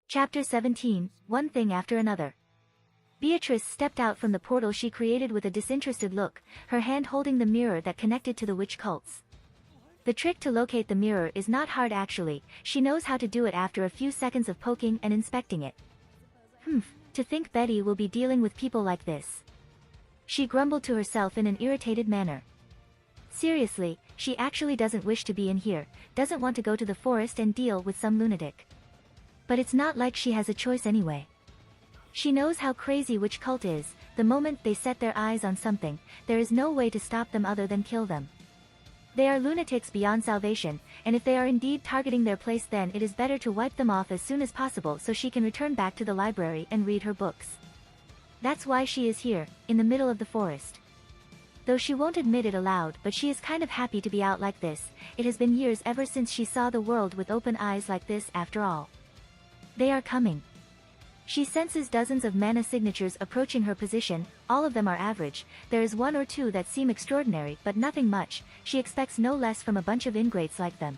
Chapter 17, One Thing After Another. Beatrix stepped out from the portal she created with a disinterested look, her hand holding the mirror that connected to the witch cults. The trick to locate the mirror is not hard actually, she knows how to do it after a few seconds of poking and inspecting it. To think Betty will be dealing with people like this. She grumbled to herself in an irritated manner. Seriously, she actually doesn't wish to be in here, doesn't want to go to the forest and deal with some lunatic. But it's not like she has a choice anyway. She knows how crazy witch cult is, the moment they set their eyes on something, there is no way to stop them other than kill them. They are lunatics beyond salvation, and if they are indeed targeting their place then it is better to wipe them off as soon as possible so she can return back to the library and read her books. That's why she is here, in the middle of the forest. Though she won't admit it aloud, but she is kind of happy to be out like this, it has been years ever since she saw the world with open eyes like this after all. They are coming. She senses dozens of mana signatures approaching her position, all of them are average, there is one or two that seem extraordinary but nothing much, she expects no less from a bunch of ingrates like them.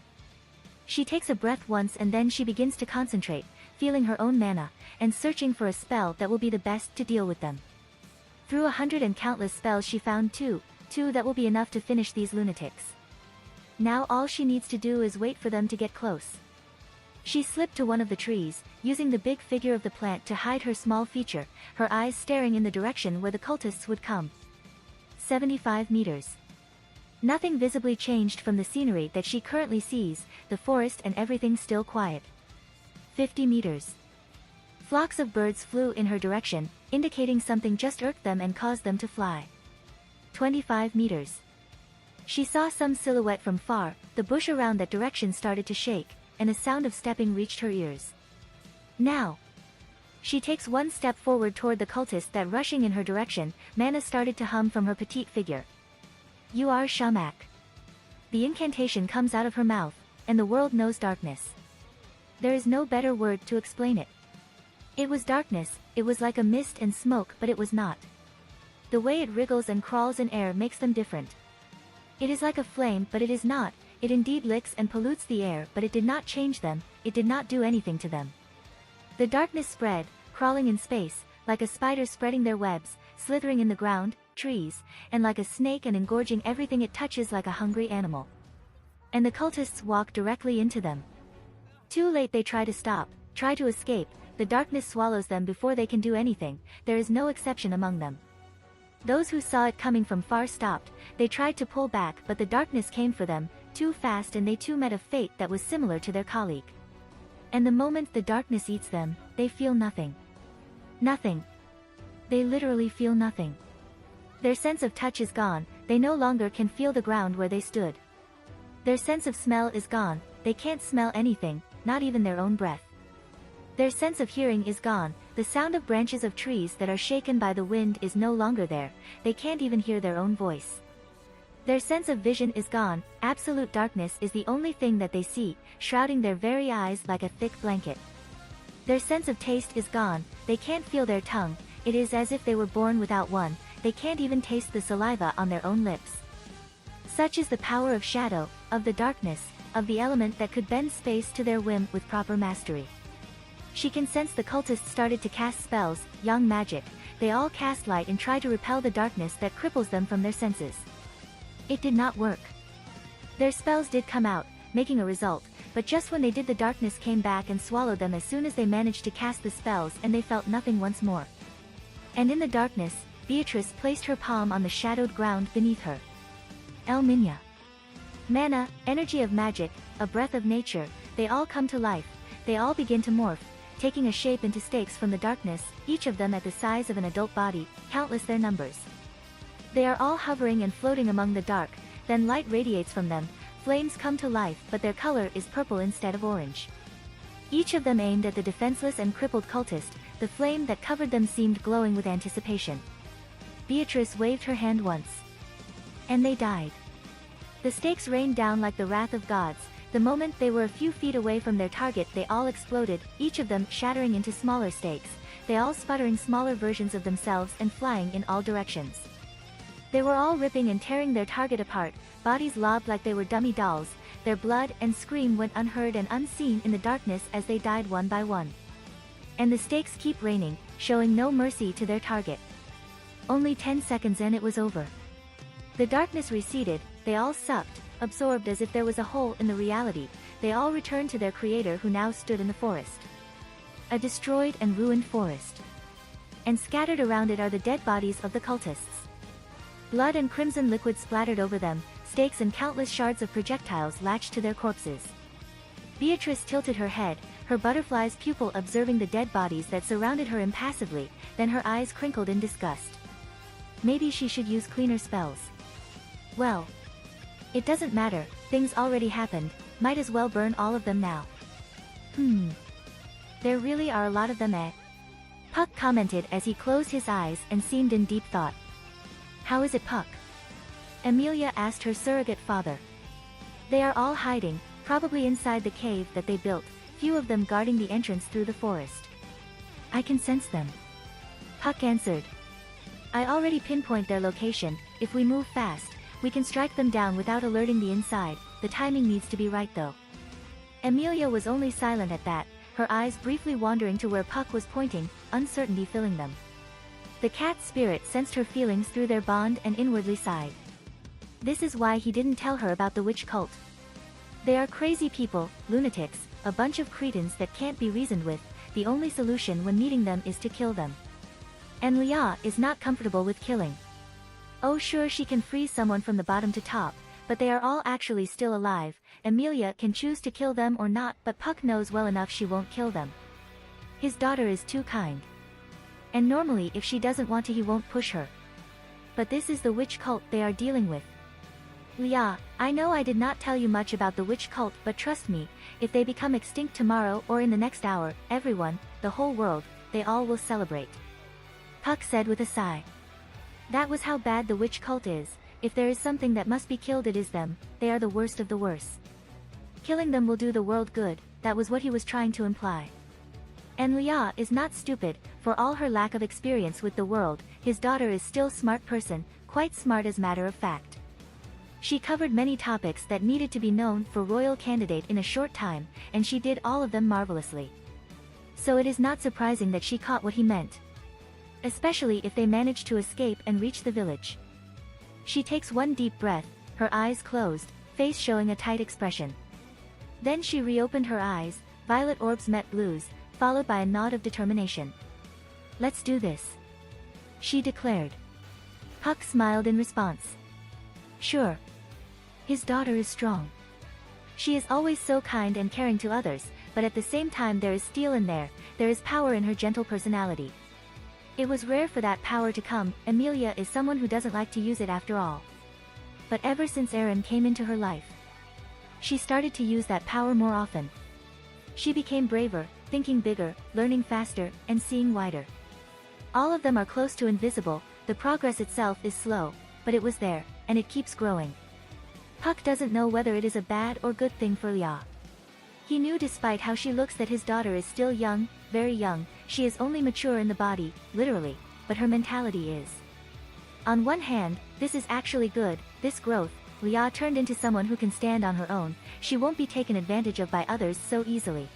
She takes a breath once and then she begins to concentrate, feeling her own mana, and searching for a spell that will be the best to deal with them. Through 100 and countless spells she found two that will be enough to finish these lunatics. Now all she needs to do is wait for them to get close. She slipped to one of the trees, using the big figure of the plant to hide her small feature, her eyes staring in the direction where the cultists would come. 75 meters. Nothing visibly changed from the scenery that she currently sees, the forest and everything still quiet. 50 meters. Flocks of birds flew in her direction, indicating something just irked them and caused them to fly. 25 meters. She saw some silhouette from far, the bush around that direction started to shake, and a sound of stepping reached her ears. Now! She takes one step forward toward the cultist that rushing in her direction, mana started to hum from her petite figure. You are Shamak. The incantation comes out of her mouth, and the world knows darkness. There is no better word to explain it. It was darkness, it was like a mist and smoke but it was not. The way it wriggles and crawls in air makes them different. It is like a flame but it is not. It indeed licks and pollutes the air but it did not change them, it did not do anything to them. The darkness spread, crawling in space, like a spider spreading their webs, slithering in the ground, trees, and like a snake and engorging everything it touches like a hungry animal. And the cultists walk directly into them. Too late they try to stop, try to escape, the darkness swallows them before they can do anything, there is no exception among them. Those who saw it coming from far stopped, they tried to pull back but the darkness came for them, too fast and they too met a fate that was similar to their colleague. And the moment the darkness eats them, they feel nothing. Nothing. They literally feel nothing. Their sense of touch is gone, they no longer can feel the ground where they stood. Their sense of smell is gone, they can't smell anything, not even their own breath. Their sense of hearing is gone, the sound of branches of trees that are shaken by the wind is no longer there, they can't even hear their own voice. Their sense of vision is gone, absolute darkness is the only thing that they see, shrouding their very eyes like a thick blanket. Their sense of taste is gone, they can't feel their tongue, it is as if they were born without one, they can't even taste the saliva on their own lips. Such is the power of shadow, of the darkness, of the element that could bend space to their whim with proper mastery. She can sense the cultists started to cast spells, young magic, they all cast light and try to repel the darkness that cripples them from their senses. It did not work. Their spells did come out, making a result, but just when they did the darkness came back and swallowed them as soon as they managed to cast the spells and they felt nothing once more. And in the darkness, Beatrix placed her palm on the shadowed ground beneath her. Elminia. Mana, energy of magic, a breath of nature, they all come to life, they all begin to morph, taking a shape into stakes from the darkness, each of them at the size of an adult body, countless their numbers. They are all hovering and floating among the dark, then light radiates from them, flames come to life but their color is purple instead of orange. Each of them aimed at the defenseless and crippled cultist, the flame that covered them seemed glowing with anticipation. Beatrix waved her hand once. And they died. The stakes rained down like the wrath of gods, the moment they were a few feet away from their target they all exploded, each of them shattering into smaller stakes, they all sputtering smaller versions of themselves and flying in all directions. They were all ripping and tearing their target apart, bodies lobbed like they were dummy dolls, their blood and scream went unheard and unseen in the darkness as they died one by one. And the stakes keep raining, showing no mercy to their target. Only 10 seconds and it was over. The darkness receded, they all sucked, absorbed as if there was a hole in the reality. They all returned to their creator who now stood in the forest. A destroyed and ruined forest. And scattered around it are the dead bodies of the cultists. Blood and crimson liquid splattered over them, stakes and countless shards of projectiles latched to their corpses. Beatrix tilted her head, her butterfly's pupil observing the dead bodies that surrounded her impassively, then her eyes crinkled in disgust. Maybe she should use cleaner spells. Well, it doesn't matter, things already happened, might as well burn all of them now. There really are a lot of them, eh? Puck commented as he closed his eyes and seemed in deep thought. How is it, Puck? Amelia asked her surrogate father. They are all hiding, probably inside the cave that they built, few of them guarding the entrance through the forest. I can sense them. Puck answered. I already pinpoint their location, if we move fast, we can strike them down without alerting the inside, the timing needs to be right though. Amelia was only silent at that, her eyes briefly wandering to where Puck was pointing, uncertainty filling them. The cat's spirit sensed her feelings through their bond and inwardly sighed. This is why he didn't tell her about the witch cult. They are crazy people, lunatics, a bunch of cretins that can't be reasoned with, the only solution when meeting them is to kill them. And Leah is not comfortable with killing. Oh sure, she can freeze someone from the bottom to top, but they are all actually still alive. Amelia can choose to kill them or not, but Puck knows well enough she won't kill them. His daughter is too kind. And normally if she doesn't want to he won't push her. But this is the witch cult they are dealing with. Leah, I know I did not tell you much about the witch cult, but trust me, if they become extinct tomorrow or in the next hour, everyone, the whole world, they all will celebrate. Puck said with a sigh. That was how bad the witch cult is. If there is something that must be killed, it is them. They are the worst of the worst. Killing them will do the world good, that was what he was trying to imply. And Leah is not stupid, for all her lack of experience with the world, his daughter is still a smart person, quite smart as matter of fact. She covered many topics that needed to be known for royal candidate in a short time, and she did all of them marvelously. So it is not surprising that she caught what he meant. Especially if they manage to escape and reach the village. She takes one deep breath, her eyes closed, face showing a tight expression. Then she reopened her eyes, violet orbs met blues, followed by a nod of determination. Let's do this, she declared. Puck smiled in response. Sure. His daughter is strong. She is always so kind and caring to others, but at the same time there is steel in there is power in her gentle personality. It was rare for that power to come. Amelia is someone who doesn't like to use it after all. But ever since Aaron came into her life, she started to use that power more often. She became braver, thinking bigger, learning faster, and seeing wider. All of them are close to invisible, the progress itself is slow, but it was there, and it keeps growing. Puck doesn't know whether it is a bad or good thing for Leah. He knew despite how she looks that his daughter is still young, very young, she is only mature in the body, literally, but her mentality is. On one hand, this is actually good, this growth, Leah turned into someone who can stand on her own, she won't be taken advantage of by others so easily.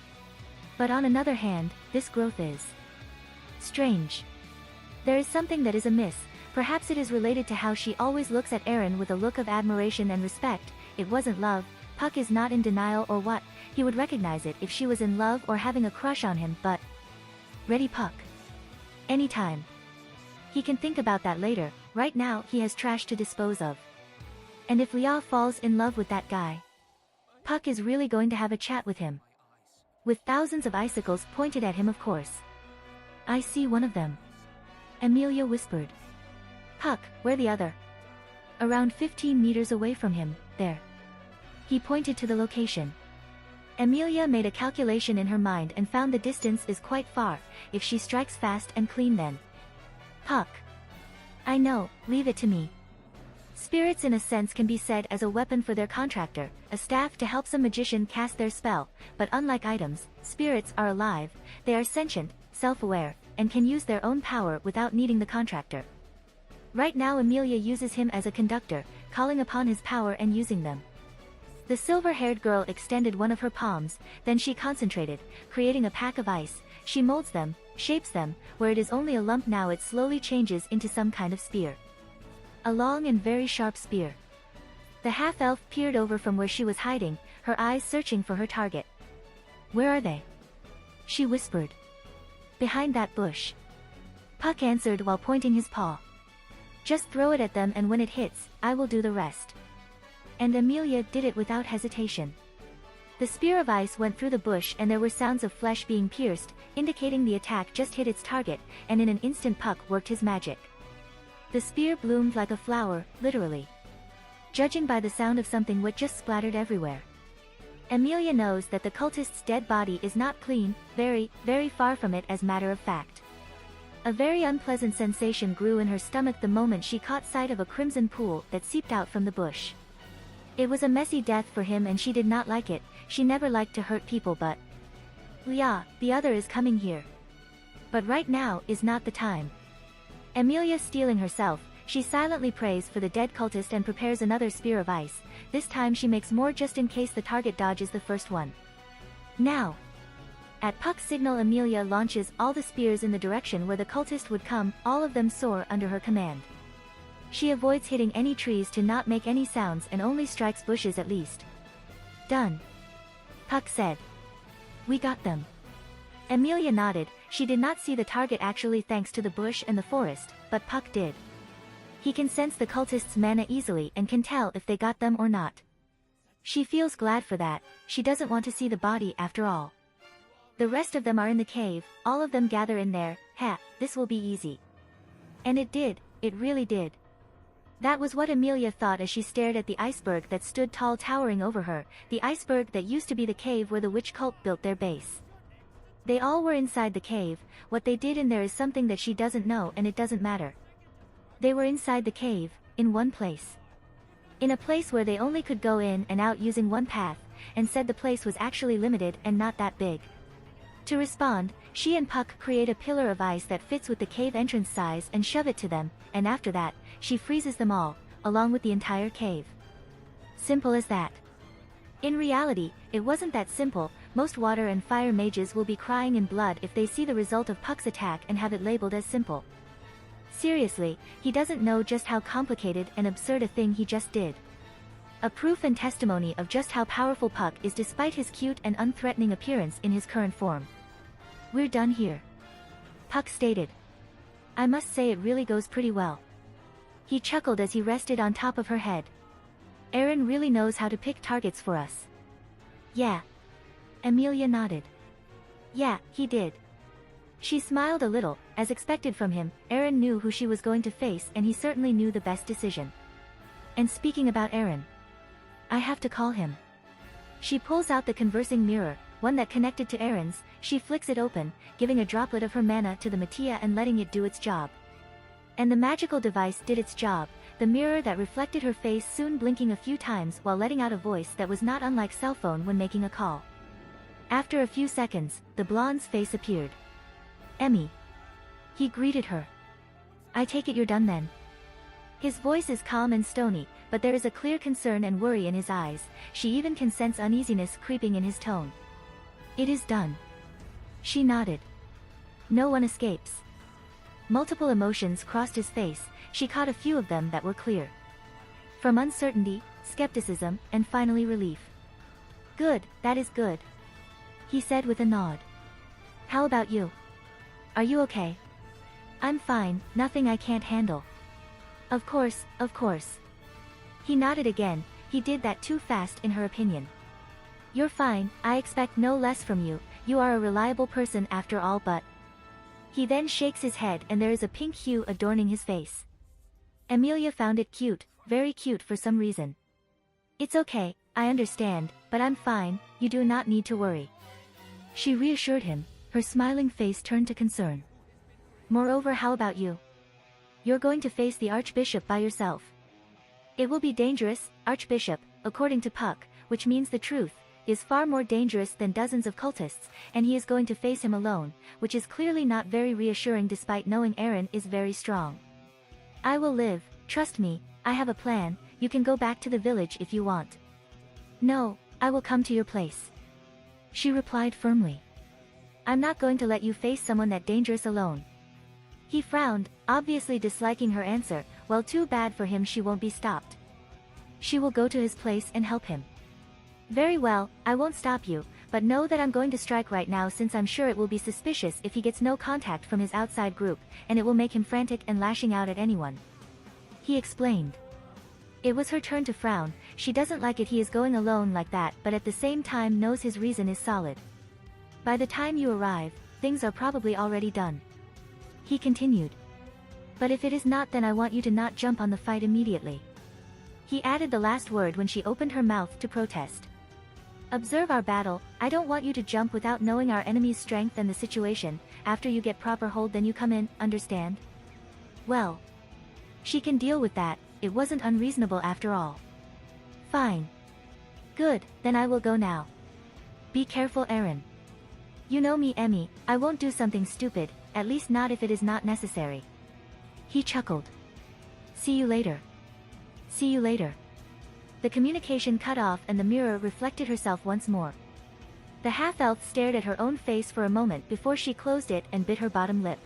But on another hand, this growth is strange. There is something that is amiss. Perhaps it is related to how she always looks at Aaron with a look of admiration and respect. It wasn't love. Puck is not in denial or what, he would recognize it if she was in love or having a crush on him, but... Ready, Puck? Anytime. He can think about that later, right now he has trash to dispose of. And if Leah falls in love with that guy, Puck is really going to have a chat with him. With thousands of icicles pointed at him, of course. I see one of them, Amelia whispered. Puck, where the other? Around 15 meters away from him, there. He pointed to the location. Amelia made a calculation in her mind and found the distance is quite far, if she strikes fast and clean then. Puck. I know, leave it to me. Spirits in a sense can be said as a weapon for their contractor, a staff to help some magician cast their spell, but unlike items, spirits are alive, they are sentient, self-aware, and can use their own power without needing the contractor. Right now Amelia uses him as a conductor, calling upon his power and using them. The silver-haired girl extended one of her palms, then she concentrated, creating a pack of ice. she molds them, shapes them, where it is only a lump now it slowly changes into some kind of spear. A long and very sharp spear. The half-elf peered over from where she was hiding, her eyes searching for her target. "Where are they?" she whispered. "Behind that bush." Puck answered while pointing his paw. "Just throw it at them and when it hits, I will do the rest." And Amelia did it without hesitation. The spear of ice went through the bush and there were sounds of flesh being pierced, indicating the attack just hit its target, and in an instant Puck worked his magic. The spear bloomed like a flower, literally. Judging by the sound of something wet just splattered everywhere. Amelia knows that the cultist's dead body is not clean, very, very far from it as matter of fact. A very unpleasant sensation grew in her stomach the moment she caught sight of a crimson pool that seeped out from the bush. It was a messy death for him and she did not like it, she never liked to hurt people but... Yeah, the other is coming here. But right now is not the time. Amelia steeling herself, she silently prays for the dead cultist and prepares another spear of ice, this time she makes more just in case the target dodges the first one. Now! At Puck's signal Amelia launches all the spears in the direction where the cultist would come, all of them soar under her command. She avoids hitting any trees to not make any sounds and only strikes bushes at least. "Done," Puck said. "We got them." Amelia nodded, she did not see the target actually thanks to the bush and the forest, but Puck did. He can sense the cultist's mana easily and can tell if they got them or not. She feels glad for that, she doesn't want to see the body after all. The rest of them are in the cave, all of them gather in there, this will be easy. And it did, it really did. That was what Amelia thought as she stared at the iceberg that stood tall towering over her, the iceberg that used to be the cave where the witch cult built their base. They all were inside the cave, what they did in there is something that she doesn't know and it doesn't matter. They were inside the cave, in one place. In a place where they only could go in and out using one path, and said the place was actually limited and not that big. To respond, she and Puck create a pillar of ice that fits with the cave entrance size and shove it to them, and after that, she freezes them all, along with the entire cave. Simple as that. In reality, it wasn't that simple, most water and fire mages will be crying in blood if they see the result of Puck's attack and have it labeled as simple. Seriously, he doesn't know just how complicated and absurd a thing he just did. A proof and testimony of just how powerful Puck is despite his cute and unthreatening appearance in his current form. "We're done here," Puck stated. "I must say it really goes pretty well." He chuckled as he rested on top of her head. "Aaron really knows how to pick targets for us." "Yeah." Amelia nodded. "Yeah, he did." She smiled a little, as expected from him, Aaron knew who she was going to face and he certainly knew the best decision. "And speaking about Aaron, I have to call him." She pulls out the conversing mirror, one that connected to Aaron's, she flicks it open, giving a droplet of her mana to the Mattia and letting it do its job. And the magical device did its job, the mirror that reflected her face soon blinking a few times while letting out a voice that was not unlike cell phone when making a call. After a few seconds, the blonde's face appeared. "Emmy." He greeted her. "I take it you're done then?" His voice is calm and stony, but there is a clear concern and worry in his eyes, she even can sense uneasiness creeping in his tone. "It is done." She nodded. "No one escapes." Multiple emotions crossed his face, she caught a few of them that were clear. From uncertainty, skepticism, and finally relief. "Good, that is good," he said with a nod. "How about you? Are you okay?" "I'm fine, nothing I can't handle." Of course, of course." He nodded again, he did that too fast in her opinion. "You're fine, I expect no less from you, you are a reliable person after all but..." He then shakes his head and there is a pink hue adorning his face. Amelia found it cute, very cute for some reason. "It's okay, I understand, but I'm fine, you do not need to worry." She reassured him, her smiling face turned to concern. "Moreover, how about you? You're going to face the Archbishop by yourself. It will be dangerous, Archbishop, according to Puck, which means the truth, is far more dangerous than dozens of cultists, and he is going to face him alone, which is clearly not very reassuring despite knowing Aaron is very strong. "I will live, trust me, I have a plan, you can go back to the village if you want." "No, I will come to your place," she replied firmly. I'm not going to let you face someone that dangerous alone. He frowned, obviously disliking her answer. Well, too bad for him, she won't be stopped. She will go to his place and help him. Very well, I won't stop you, but know that I'm going to strike right now, since I'm sure it will be suspicious if he gets no contact from his outside group, and it will make him frantic and lashing out at anyone. He explained. It was her turn to frown. She doesn't like it he is going alone like that, but at the same time knows his reason is solid. By the time you arrive, things are probably already done. He continued. But if it is not, then I want you to not jump on the fight immediately. He added the last word when she opened her mouth to protest. Observe our battle. I don't want you to jump without knowing our enemy's strength and the situation. After you get proper hold, then you come in, understand? Well, she can deal with that. It wasn't unreasonable after all. Fine. Good, then I will go now. Be careful, Aaron. You know me, Emmy, I won't do something stupid, at least not if it is not necessary. He chuckled. See you later. See you later. The communication cut off and the mirror reflected herself once more. The half-elf stared at her own face for a moment before she closed it and bit her bottom lip.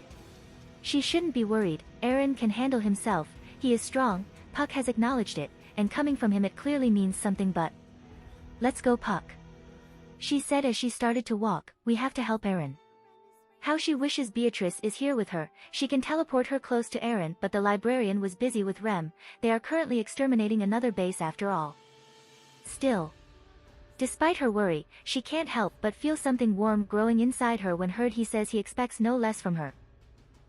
She shouldn't be worried, Aaron can handle himself, he is strong. Puck has acknowledged it, and coming from him it clearly means something, but... Let's go, Puck. She said as she started to walk. We have to help Aaron. How she wishes Beatrix is here with her. She can teleport her close to Aaron, but the librarian was busy with Rem. They are currently exterminating another base after all. Still, despite her worry, she can't help but feel something warm growing inside her when he says he expects no less from her.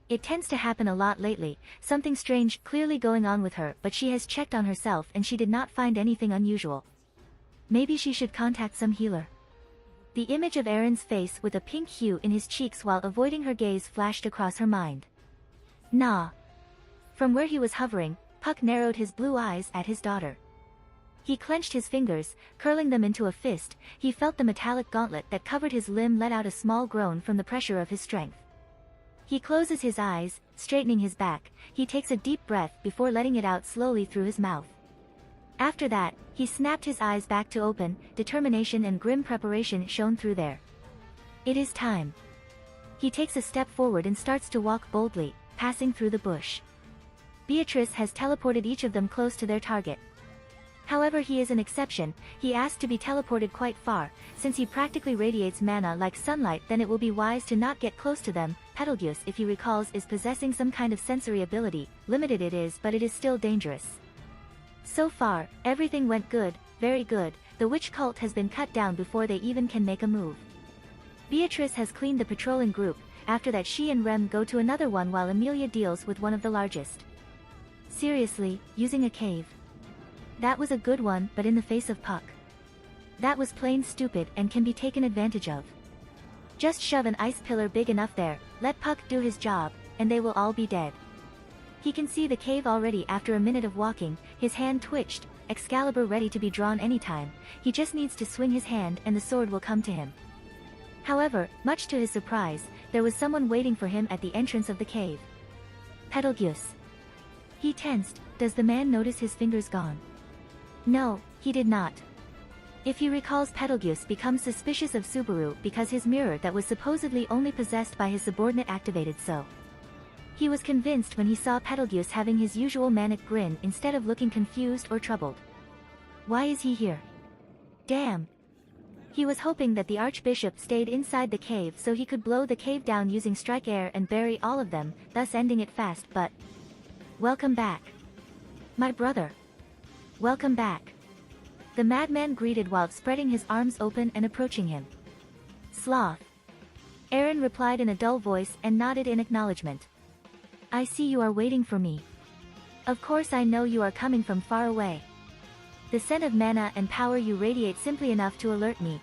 It tends to happen a lot lately, something strange clearly going on with her, but she has checked on herself and she did not find anything unusual. Maybe she should contact some healer. The image of Aaron's face with a pink hue in his cheeks while avoiding her gaze flashed across her mind. Nah. From where he was hovering, Puck narrowed his blue eyes at his daughter. He clenched his fingers, curling them into a fist. He felt the metallic gauntlet that covered his limb let out a small groan from the pressure of his strength. He closes his eyes, straightening his back. He takes a deep breath before letting it out slowly through his mouth. After that, he snapped his eyes back to open. Determination and grim preparation shone through there. It is time. He takes a step forward and starts to walk boldly, passing through the bush. Beatrix has teleported each of them close to their target. However, he is an exception. He asked to be teleported quite far. Since he practically radiates mana like sunlight, then it will be wise to not get close to them. Betelgeuse, if he recalls, is possessing some kind of sensory ability. Limited it is, but it is still dangerous. So far, everything went good, very good. The witch cult has been cut down before they even can make a move. Beatrix has cleaned the patrolling group. After that, she and Rem go to another one while Amelia deals with one of the largest. Seriously, using a cave. That was a good one, but in the face of Puck. That was plain stupid and can be taken advantage of. Just shove an ice pillar big enough there, let Puck do his job, and they will all be dead. He can see the cave already after a minute of walking. His hand twitched, Excalibur ready to be drawn anytime. He just needs to swing his hand and the sword will come to him. However, much to his surprise, there was someone waiting for him at the entrance of the cave. Betelgeuse. He tensed. Does the man notice his fingers gone? No, he did not. If he recalls, Betelgeuse becomes suspicious of Subaru because his mirror that was supposedly only possessed by his subordinate activated so. He was convinced when he saw Betelgeuse having his usual manic grin instead of looking confused or troubled. Why is he here? Damn. He was hoping that the Archbishop stayed inside the cave so he could blow the cave down using strike air and bury all of them, thus ending it fast, but... Welcome back. My brother. Welcome back. The madman greeted while spreading his arms open and approaching him. Sloth. Aaron replied in a dull voice and nodded in acknowledgement. I see you are waiting for me. Of course I know you are coming from far away. The scent of mana and power you radiate simply enough to alert me.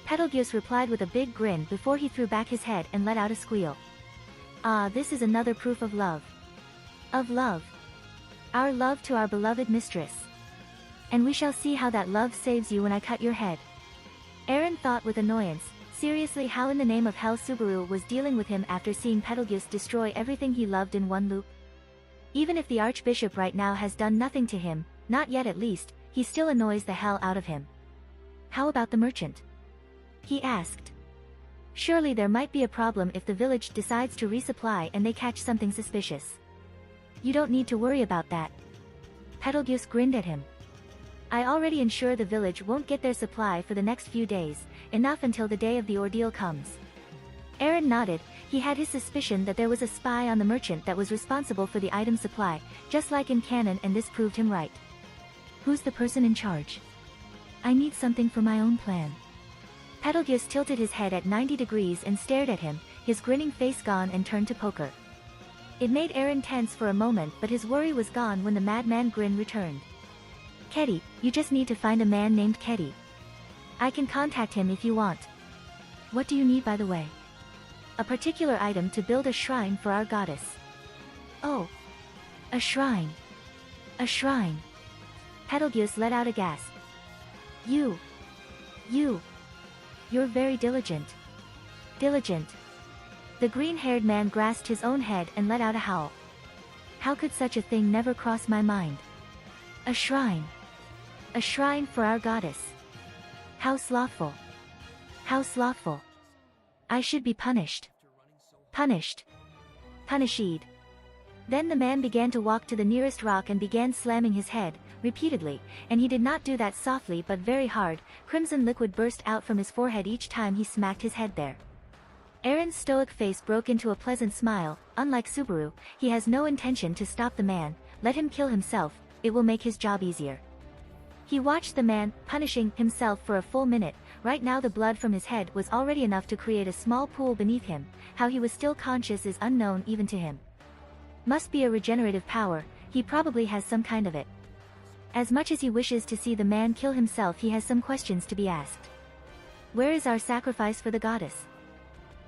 Betelgeuse replied with a big grin before he threw back his head and let out a squeal. Ah, this is another proof of love. Of love. Our love to our beloved mistress. And we shall see how that love saves you when I cut your head. Aaron thought with annoyance. Seriously, how in the name of hell Subaru was dealing with him after seeing Betelgeuse destroy everything he loved in one loop? Even if the Archbishop right now has done nothing to him, not yet at least, he still annoys the hell out of him. How about the merchant? He asked. Surely there might be a problem if the village decides to resupply and they catch something suspicious. You don't need to worry about that. Betelgeuse grinned at him. I already ensure the village won't get their supply for the next few days, enough until the day of the ordeal comes. Aaron nodded. He had his suspicion that there was a spy on the merchant that was responsible for the item supply, just like in canon, and this proved him right. Who's the person in charge? I need something for my own plan. Betelgeuse tilted his head at 90 degrees and stared at him, his grinning face gone, and turned to poker. It made Aaron tense for a moment, but his worry was gone when the madman grin returned. Ketty, you just need to find a man named Ketty. I can contact him if you want. What do you need, by the way? A particular item to build a shrine for our goddess. Oh. A shrine. A shrine. Betelgeuse let out a gasp. You're very diligent. Diligent. The green-haired man grasped his own head and let out a howl. How could such a thing never cross my mind? A shrine. A shrine for our goddess. How slothful. How slothful. I should be punished. Punished. Punished. Then the man began to walk to the nearest rock and began slamming his head, repeatedly, and he did not do that softly but very hard. Crimson liquid burst out from his forehead each time he smacked his head there. Aaron's stoic face broke into a pleasant smile. Unlike Subaru, he has no intention to stop the man. Let him kill himself, it will make his job easier. He watched the man, punishing himself for a full minute. Right now the blood from his head was already enough to create a small pool beneath him. How he was still conscious is unknown even to him. Must be a regenerative power, he probably has some kind of it. As much as he wishes to see the man kill himself, he has some questions to be asked. Where is our sacrifice for the goddess?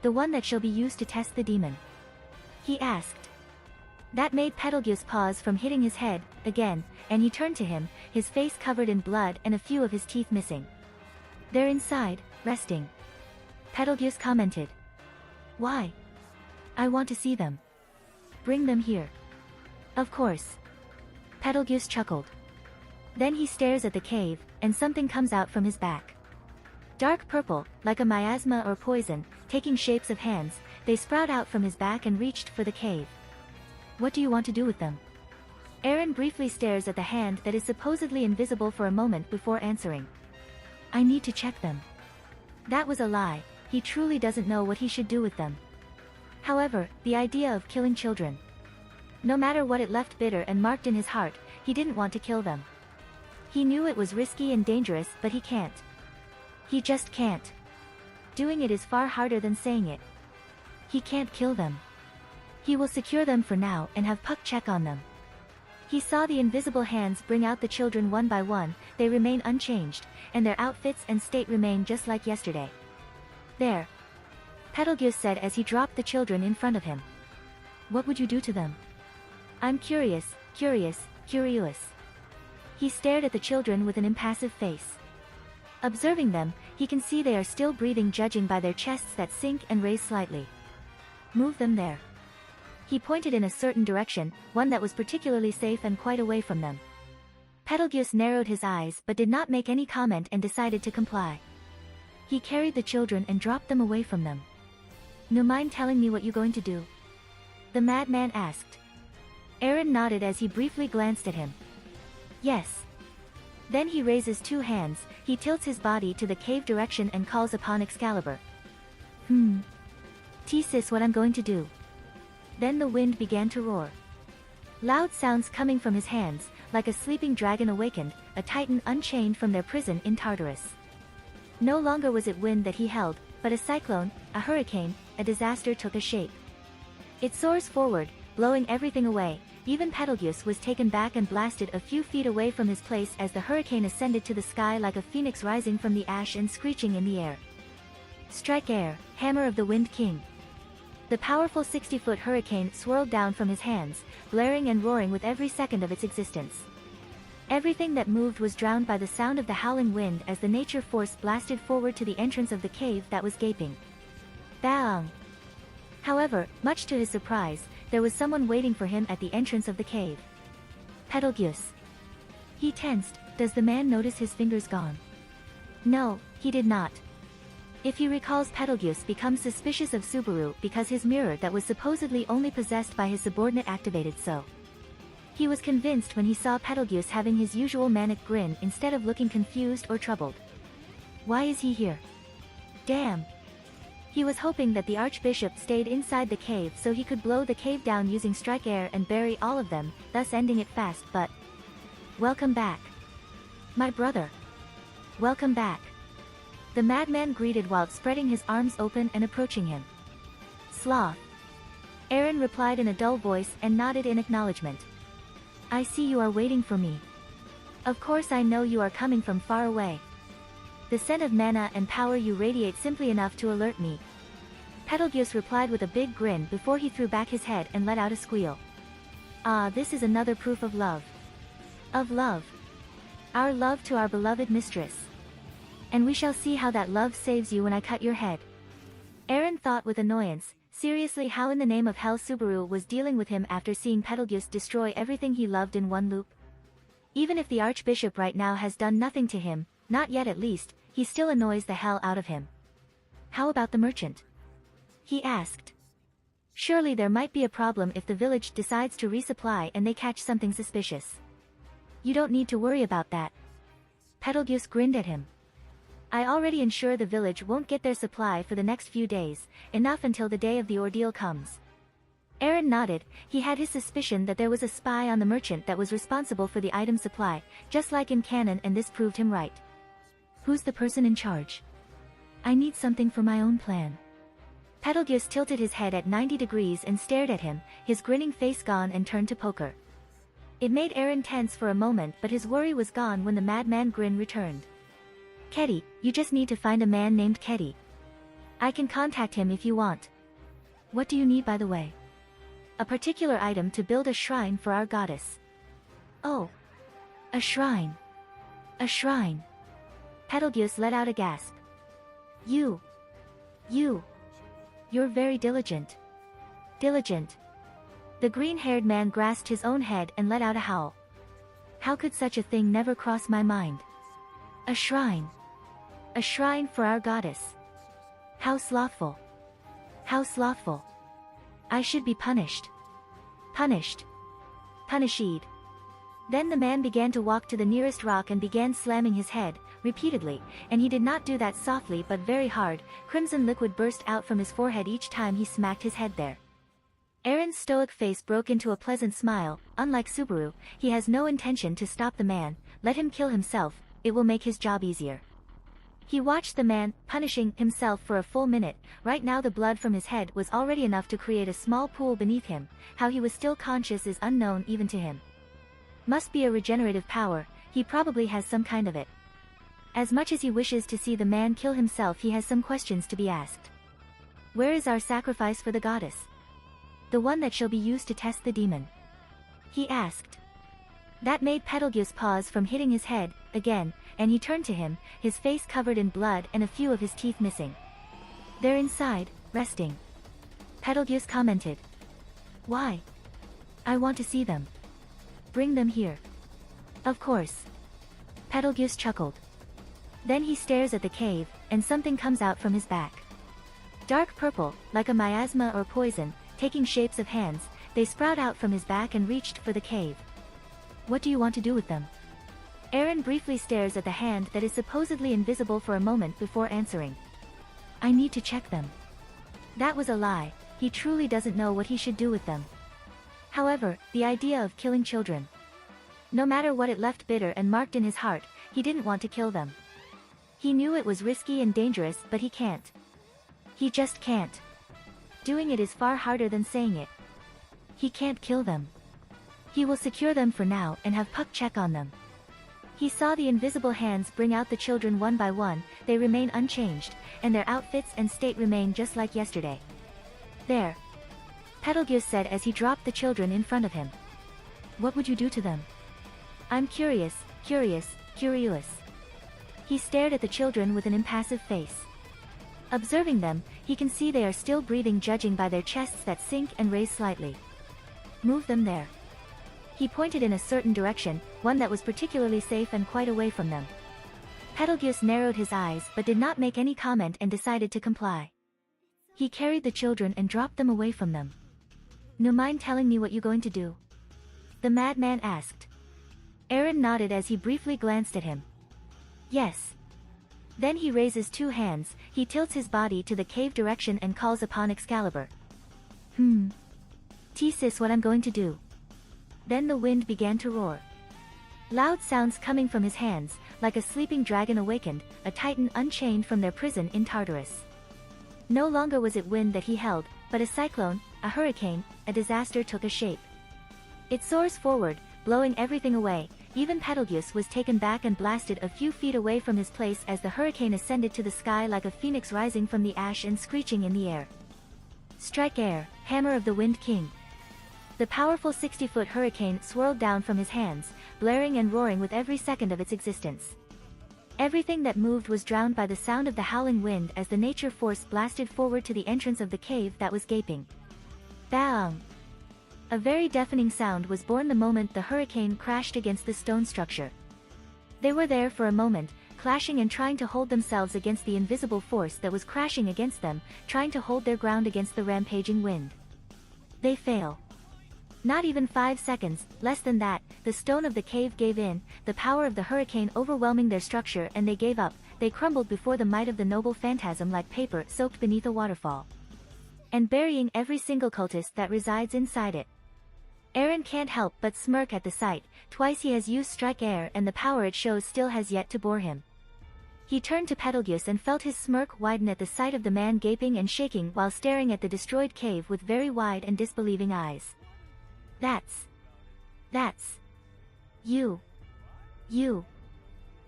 The one that shall be used to test the demon? He asked. That made Betelgeuse pause from hitting his head, again, and he turned to him, his face covered in blood and a few of his teeth missing. They're inside, resting. Betelgeuse commented. Why? I want to see them. Bring them here. Of course. Betelgeuse chuckled. Then he stares at the cave, and something comes out from his back. Dark purple, like a miasma or poison, taking shapes of hands, they sprout out from his back and reached for the cave. What do you want to do with them? Aaron briefly stares at the hand that is supposedly invisible for a moment before answering. I need to check them. That was a lie, he truly doesn't know what he should do with them. However, the idea of killing children. No matter what, it left bitter and marked in his heart. He didn't want to kill them. He knew it was risky and dangerous, but he can't. He just can't. Doing it is far harder than saying it. He can't kill them. He will secure them for now and have Puck check on them. He saw the invisible hands bring out the children one by one. They remain unchanged, and their outfits and state remain just like yesterday. There. Betelgeuse said as he dropped the children in front of him. What would you do to them? I'm curious. He stared at the children with an impassive face. Observing them, he can see they are still breathing, judging by their chests that sink and raise slightly. Move them there. He pointed in a certain direction, one that was particularly safe and quite away from them. Betelgeuse narrowed his eyes but did not make any comment and decided to comply. He carried the children and dropped them away from them. No mind telling me what you going to do? The madman asked. Aaron nodded as he briefly glanced at him. Yes. Then he raises two hands, he tilts his body to the cave direction and calls upon Excalibur. Tis what I'm going to do. Then the wind began to roar. Loud sounds coming from his hands, like a sleeping dragon awakened, a titan unchained from their prison in Tartarus. No longer was it wind that he held, but a cyclone, a hurricane, a disaster took a shape. It soars forward, blowing everything away. Even Betelgeuse was taken back and blasted a few feet away from his place as the hurricane ascended to the sky like a phoenix rising from the ash and screeching in the air. Strike air, hammer of the Wind King. The powerful 60-foot hurricane swirled down from his hands, blaring and roaring with every second of its existence. Everything that moved was drowned by the sound of the howling wind as the nature force blasted forward to the entrance of the cave that was gaping. Bang! However, much to his surprise, there was someone waiting for him at the entrance of the cave. Betelgeuse. He tensed. Does the man notice his fingers gone? No, he did not. If he recalls, Betelgeuse becomes suspicious of Subaru because his mirror that was supposedly only possessed by his subordinate activated so. He was convinced when he saw Betelgeuse having his usual manic grin instead of looking confused or troubled. Why is he here? Damn. He was hoping that the Archbishop stayed inside the cave so he could blow the cave down using strike air and bury all of them, thus ending it fast, but... Welcome back. My brother. Welcome back. The madman greeted while spreading his arms open and approaching him. Sloth. Aaron replied in a dull voice and nodded in acknowledgement. I see you are waiting for me. Of course I know you are coming from far away. The scent of mana and power you radiate simply enough to alert me. Betelgeuse replied with a big grin before he threw back his head and let out a squeal. Ah, this is another proof of love. Of love. Our love to our beloved mistress. And we shall see how that love saves you when I cut your head. Aaron thought with annoyance, seriously, how in the name of hell Subaru was dealing with him after seeing Betelgeuse destroy everything he loved in one loop? Even if the Archbishop right now has done nothing to him, not yet at least, he still annoys the hell out of him. How about the merchant? He asked. Surely there might be a problem if the village decides to resupply and they catch something suspicious. You don't need to worry about that. Betelgeuse grinned at him. I already ensure the village won't get their supply for the next few days, enough until the day of the ordeal comes. Aaron nodded. He had his suspicion that there was a spy on the merchant that was responsible for the item supply, just like in canon, and this proved him right. Who's the person in charge? I need something for my own plan. Betelgeuse tilted his head at 90 degrees and stared at him, his grinning face gone, and turned to poker. It made Aaron tense for a moment, but his worry was gone when the madman grin returned. Keddy, you just need to find a man named Keddy. I can contact him if you want. What do you need, by the way? A particular item to build a shrine for our goddess. Oh. A shrine. A shrine. Betelgeuse let out a gasp. You're very diligent. Diligent. The green-haired man grasped his own head and let out a howl. How could such a thing never cross my mind? A shrine. A shrine for our goddess. How slothful. How slothful. I should be punished. Punished. Punished. Then the man began to walk to the nearest rock and began slamming his head, repeatedly, and he did not do that softly but very hard. Crimson liquid burst out from his forehead each time he smacked his head there. Aaron's stoic face broke into a pleasant smile. Unlike Subaru, he has no intention to stop the man. Let him kill himself, it will make his job easier. He watched the man, punishing himself for a full minute. Right now the blood from his head was already enough to create a small pool beneath him. How he was still conscious is unknown even to him. Must be a regenerative power, he probably has some kind of it. As much as he wishes to see the man kill himself, he has some questions to be asked. Where is our sacrifice for the goddess? The one that shall be used to test the demon? He asked. That made Betelgeuse pause from hitting his head, again, and he turned to him, his face covered in blood and a few of his teeth missing. They're inside, resting. Betelgeuse commented. Why? I want to see them. Bring them here. Of course. Betelgeuse chuckled. Then he stares at the cave, and something comes out from his back. Dark purple, like a miasma or poison, taking shapes of hands, they sprout out from his back and reached for the cave. What do you want to do with them? Aaron briefly stares at the hand that is supposedly invisible for a moment before answering. I need to check them. That was a lie, he truly doesn't know what he should do with them. However, the idea of killing children. No matter what, it left bitter and marked in his heart. He didn't want to kill them. He knew it was risky and dangerous, but he can't. He just can't. Doing it is far harder than saying it. He can't kill them. He will secure them for now and have Puck check on them. He saw the invisible hands bring out the children one by one. They remain unchanged, and their outfits and state remain just like yesterday. There. Betelgeuse said as he dropped the children in front of him. What would you do to them? I'm curious. He stared at the children with an impassive face. Observing them, he can see they are still breathing, judging by their chests that sink and raise slightly. Move them there. He pointed in a certain direction, one that was particularly safe and quite away from them. Betelgeuse narrowed his eyes but did not make any comment and decided to comply. He carried the children and dropped them away from them. "No mind telling me what you going to do?" the madman asked. Eren nodded as he briefly glanced at him. "Yes." Then he raises two hands, he tilts his body to the cave direction and calls upon Excalibur. "Tis what I'm going to do." Then the wind began to roar. Loud sounds coming from his hands, like a sleeping dragon awakened, a titan unchained from their prison in Tartarus. No longer was it wind that he held, but a cyclone, a hurricane, a disaster took a shape. It soars forward, blowing everything away. Even Betelgeuse was taken back and blasted a few feet away from his place as the hurricane ascended to the sky like a phoenix rising from the ash and screeching in the air. "Strike air, hammer of the Wind King." The powerful 60-foot hurricane swirled down from his hands, blaring and roaring with every second of its existence. Everything that moved was drowned by the sound of the howling wind as the nature force blasted forward to the entrance of the cave that was gaping. Bang! A very deafening sound was born the moment the hurricane crashed against the stone structure. They were there for a moment, clashing and trying to hold themselves against the invisible force that was crashing against them, trying to hold their ground against the rampaging wind. They fail. Not even 5 seconds, less than that, the stone of the cave gave in, the power of the hurricane overwhelming their structure, and they gave up. They crumbled before the might of the noble phantasm like paper soaked beneath a waterfall. And burying every single cultist that resides inside it. Eren can't help but smirk at the sight. Twice he has used strike air and the power it shows still has yet to bore him. He turned to Betelgeuse and felt his smirk widen at the sight of the man gaping and shaking while staring at the destroyed cave with very wide and disbelieving eyes. That's... You.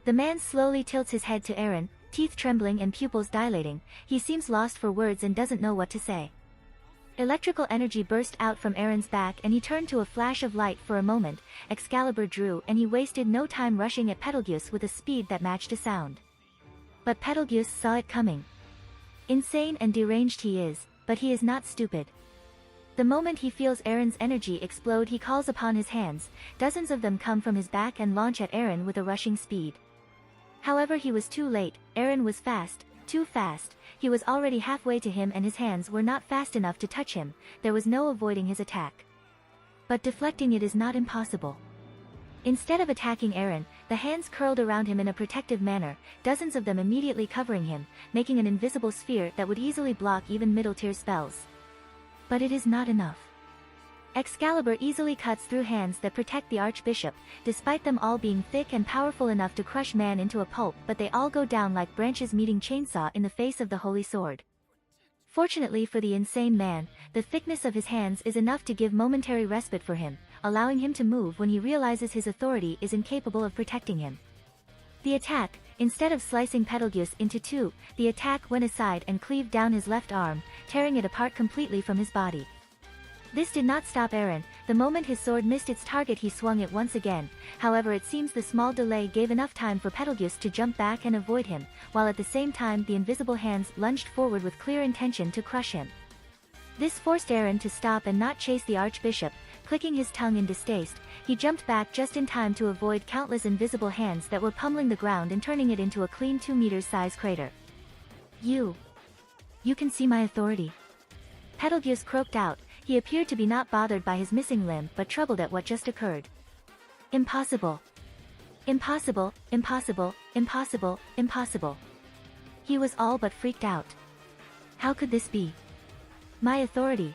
The man slowly tilts his head to Eren, teeth trembling and pupils dilating. He seems lost for words and doesn't know what to say. Electrical energy burst out from Eren's back and he turned to a flash of light for a moment. Excalibur drew and he wasted no time rushing at Betelgeuse with a speed that matched a sound. But Betelgeuse saw it coming. Insane and deranged he is, but he is not stupid. The moment he feels Eren's energy explode, he calls upon his hands. Dozens of them come from his back and launch at Eren with a rushing speed. However, he was too late. Eren was fast, too fast. He was already halfway to him and his hands were not fast enough to touch him. There was no avoiding his attack. But deflecting it is not impossible. Instead of attacking Eren, the hands curled around him in a protective manner, dozens of them immediately covering him, making an invisible sphere that would easily block even middle-tier spells. But it is not enough. Excalibur easily cuts through hands that protect the Archbishop, despite them all being thick and powerful enough to crush man into a pulp, but they all go down like branches meeting chainsaw in the face of the holy sword. Fortunately for the insane man, the thickness of his hands is enough to give momentary respite for him, allowing him to move when he realizes his authority is incapable of protecting him. The attack, instead of slicing Betelgeuse into two, the attack went aside and cleaved down his left arm, tearing it apart completely from his body. This did not stop Eren. The moment his sword missed its target he swung it once again. However, it seems the small delay gave enough time for Betelgeuse to jump back and avoid him, while at the same time the invisible hands lunged forward with clear intention to crush him. This forced Eren to stop and not chase the Archbishop. Clicking his tongue in distaste, he jumped back just in time to avoid countless invisible hands that were pummeling the ground and turning it into a clean 2 meters size crater. You can see my authority. Betelgeuse croaked out. He appeared to be not bothered by his missing limb but troubled at what just occurred. Impossible. Impossible, impossible, impossible, impossible. He was all but freaked out. How could this be? My authority.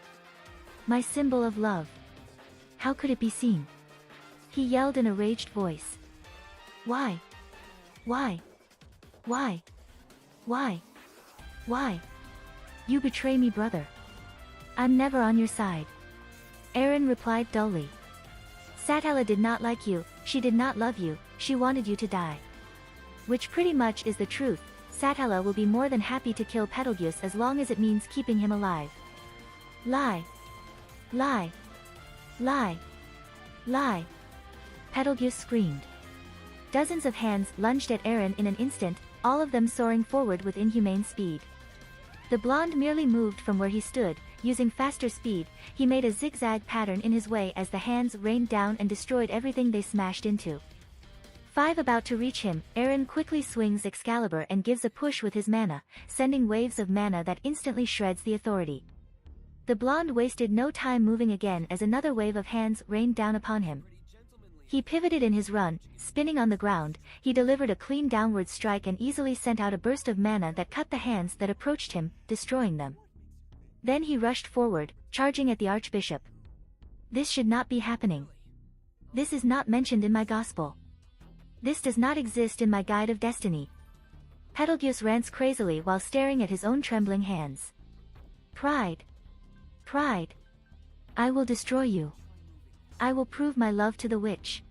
My symbol of love. How could it be seen? He yelled in a raged voice. Why? Why? Why? Why? Why? You betray me, brother. I'm never on your side. Eren replied dully. Satella did not like you, she did not love you, she wanted you to die. Which pretty much is the truth. Satella will be more than happy to kill Betelgeuse as long as it means keeping him alive. Lie. Lie. Lie. Lie. Betelgeuse screamed. Dozens of hands lunged at Eren in an instant, all of them soaring forward with inhumane speed. The blonde merely moved from where he stood. Using faster speed, he made a zigzag pattern in his way as the hands rained down and destroyed everything they smashed into. 5 about to reach him, Eren quickly swings Excalibur and gives a push with his mana, sending waves of mana that instantly shreds the authority. The blonde wasted no time moving again as another wave of hands rained down upon him. He pivoted in his run, spinning on the ground, he delivered a clean downward strike and easily sent out a burst of mana that cut the hands that approached him, destroying them. Then he rushed forward, charging at the Archbishop. This should not be happening. This is not mentioned in my gospel. This does not exist in my guide of destiny. Betelgeuse rants crazily while staring at his own trembling hands. Pride. Pride. I will destroy you. I will prove my love to the witch.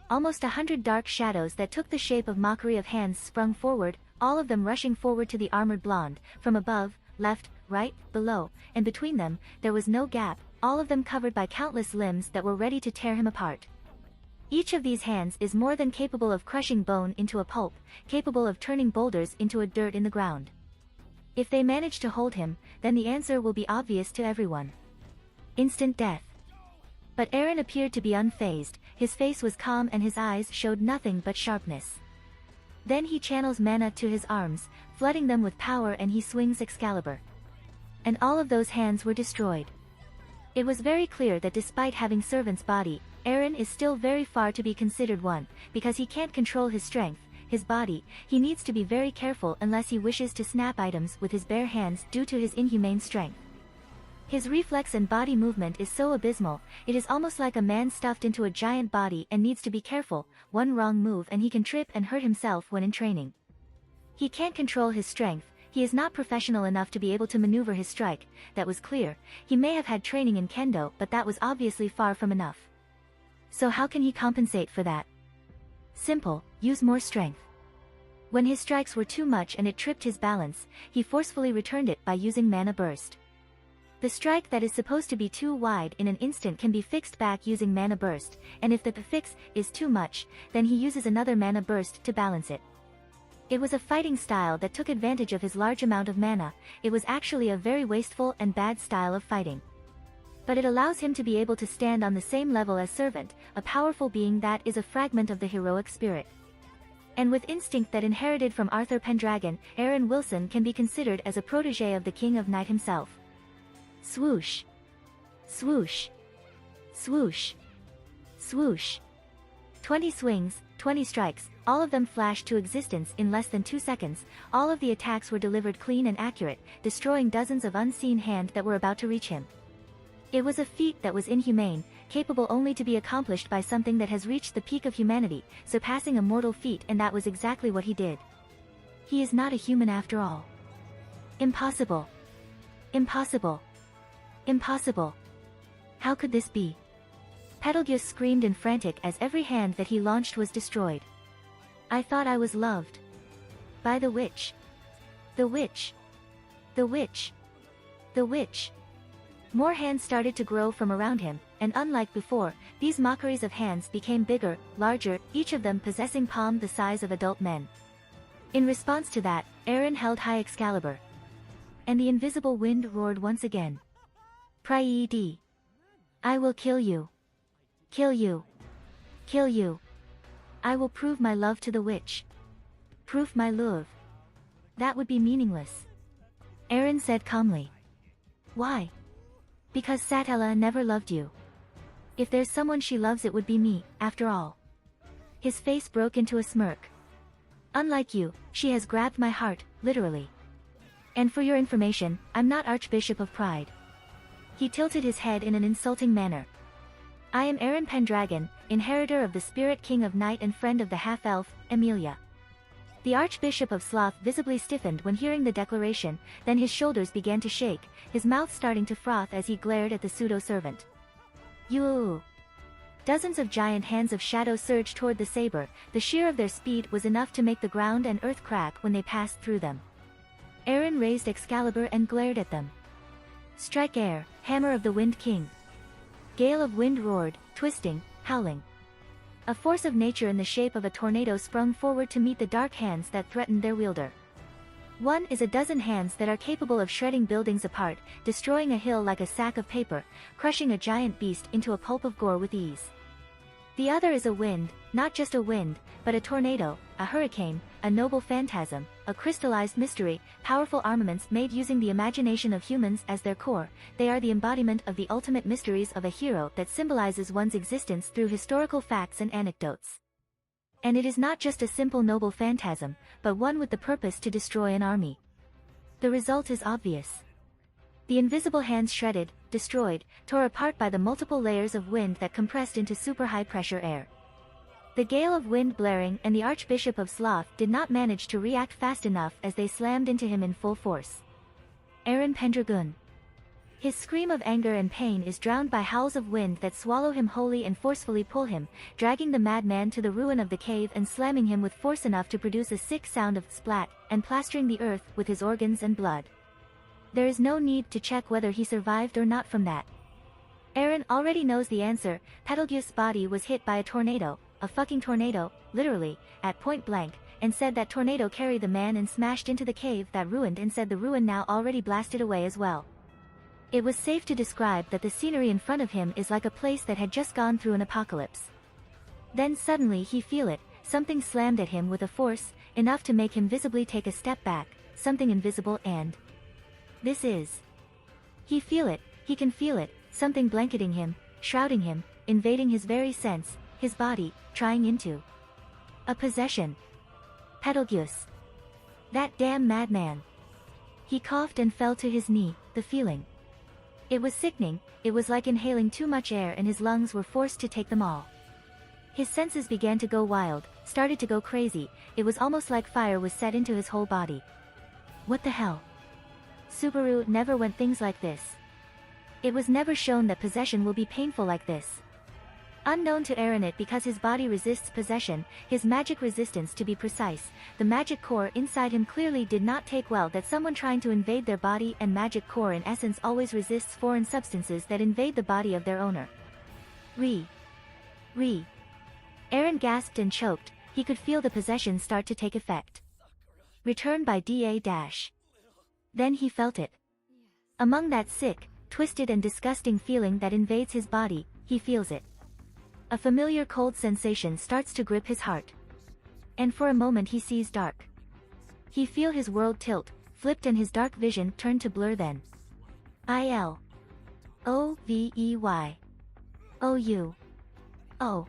Almost 100 dark shadows that took the shape of mockery of hands sprung forward, all of them rushing forward to the armored blonde, from above, left, right, below, and between them, there was no gap, all of them covered by countless limbs that were ready to tear him apart. Each of these hands is more than capable of crushing bone into a pulp, capable of turning boulders into a dirt in the ground. If they manage to hold him, then the answer will be obvious to everyone. Instant death. But Eren appeared to be unfazed, his face was calm and his eyes showed nothing but sharpness. Then he channels mana to his arms, flooding them with power, and he swings Excalibur. And all of those hands were destroyed. It was very clear that despite having servant's body, Eren is still very far to be considered one, because he can't control his strength, his body, he needs to be very careful unless he wishes to snap items with his bare hands due to his inhumane strength. His reflex and body movement is so abysmal, it is almost like a man stuffed into a giant body and needs to be careful, one wrong move and he can trip and hurt himself when in training. He can't control his strength, he is not professional enough to be able to maneuver his strike, that was clear, he may have had training in kendo but that was obviously far from enough. So how can he compensate for that? Simple, use more strength. When his strikes were too much and it tripped his balance, he forcefully returned it by using mana burst. The strike that is supposed to be too wide in an instant can be fixed back using mana burst, and if the fix is too much, then he uses another mana burst to balance it. It was a fighting style that took advantage of his large amount of mana, it was actually a very wasteful and bad style of fighting. But it allows him to be able to stand on the same level as Servant, a powerful being that is a fragment of the heroic spirit. And with instinct that inherited from Arthur Pendragon, Eren Wilson can be considered as a protege of the King of Night himself. Swoosh. Swoosh. Swoosh. Swoosh. 20 swings, 20 strikes, all of them flashed to existence in less than 2 seconds, all of the attacks were delivered clean and accurate, destroying dozens of unseen hands that were about to reach him. It was a feat that was inhumane, capable only to be accomplished by something that has reached the peak of humanity, surpassing a mortal feat, and that was exactly what he did. He is not a human after all. Impossible. Impossible. Impossible. How could this be? Betelgeuse screamed in frantic as every hand that he launched was destroyed. I thought I was loved. By the witch. The witch. The witch. The witch. More hands started to grow from around him, and unlike before, these mockeries of hands became bigger, larger, each of them possessing palm the size of adult men. In response to that, Eren held high Excalibur. And the invisible wind roared once again. Pride. I will kill you. Kill you. Kill you. I will prove my love to the witch. Prove my love. That would be meaningless. Eren said calmly. Why? Because Satella never loved you. If there's someone she loves it would be me, after all. His face broke into a smirk. Unlike you, she has grabbed my heart, literally. And for your information, I'm not Archbishop of Pride. He tilted his head in an insulting manner. I am Eren Pendragon, inheritor of the Spirit King of Night and friend of the half-elf, Amelia. The Archbishop of Sloth visibly stiffened when hearing the declaration, then his shoulders began to shake, his mouth starting to froth as he glared at the pseudo-servant. You! Dozens of giant hands of shadow surged toward the saber, the sheer of their speed was enough to make the ground and earth crack when they passed through them. Eren raised Excalibur and glared at them. Strike air, hammer of the Wind King. Gale of wind roared, twisting, howling. A force of nature in the shape of a tornado sprung forward to meet the dark hands that threatened their wielder. One is a dozen hands that are capable of shredding buildings apart, destroying a hill like a sack of paper, crushing a giant beast into a pulp of gore with ease. The other is a wind, not just a wind, but a tornado, a hurricane, a noble phantasm, a crystallized mystery, powerful armaments made using the imagination of humans as their core. They are the embodiment of the ultimate mysteries of a hero that symbolizes one's existence through historical facts and anecdotes. And it is not just a simple noble phantasm, but one with the purpose to destroy an army. The result is obvious. The invisible hands shredded, destroyed, tore apart by the multiple layers of wind that compressed into super high-pressure air. The gale of wind blaring and the Archbishop of Sloth did not manage to react fast enough as they slammed into him in full force. Aaron Pendragon. His scream of anger and pain is drowned by howls of wind that swallow him wholly and forcefully pull him, dragging the madman to the ruin of the cave and slamming him with force enough to produce a sick sound of splat, and plastering the earth with his organs and blood. There is no need to check whether he survived or not from that. Aaron already knows the answer. Betelgeuse' body was hit by a tornado, a fucking tornado, literally, at point blank, and said that tornado carried the man and smashed into the cave that ruined, and said the ruin now already blasted away as well. It was safe to describe that the scenery in front of him is like a place that had just gone through an apocalypse. Then suddenly he feel it, something slammed at him with a force, enough to make him visibly take a step back, something invisible and... This is... He feel it, he can feel it, something blanketing him, shrouding him, invading his very sense, his body, trying into... A possession. Betelgeuse. That damn madman. He coughed and fell to his knee, the feeling. It was sickening, it was like inhaling too much air and his lungs were forced to take them all. His senses began to go wild, started to go crazy, it was almost like fire was set into his whole body. What the hell? Subaru never went things like this. It was never shown that possession will be painful like this. Unknown to Aaron it because his body resists possession, his magic resistance to be precise, the magic core inside him clearly did not take well that someone trying to invade their body and magic core in essence always resists foreign substances that invade the body of their owner. Aaron gasped and choked, he could feel the possession start to take effect. Return by DA-. Then he felt it. Among that sick, twisted and disgusting feeling that invades his body, he feels it. A familiar cold sensation starts to grip his heart. And for a moment he sees dark. He feel his world tilt, flipped and his dark vision turn to blur then. ILOVEY. Oh.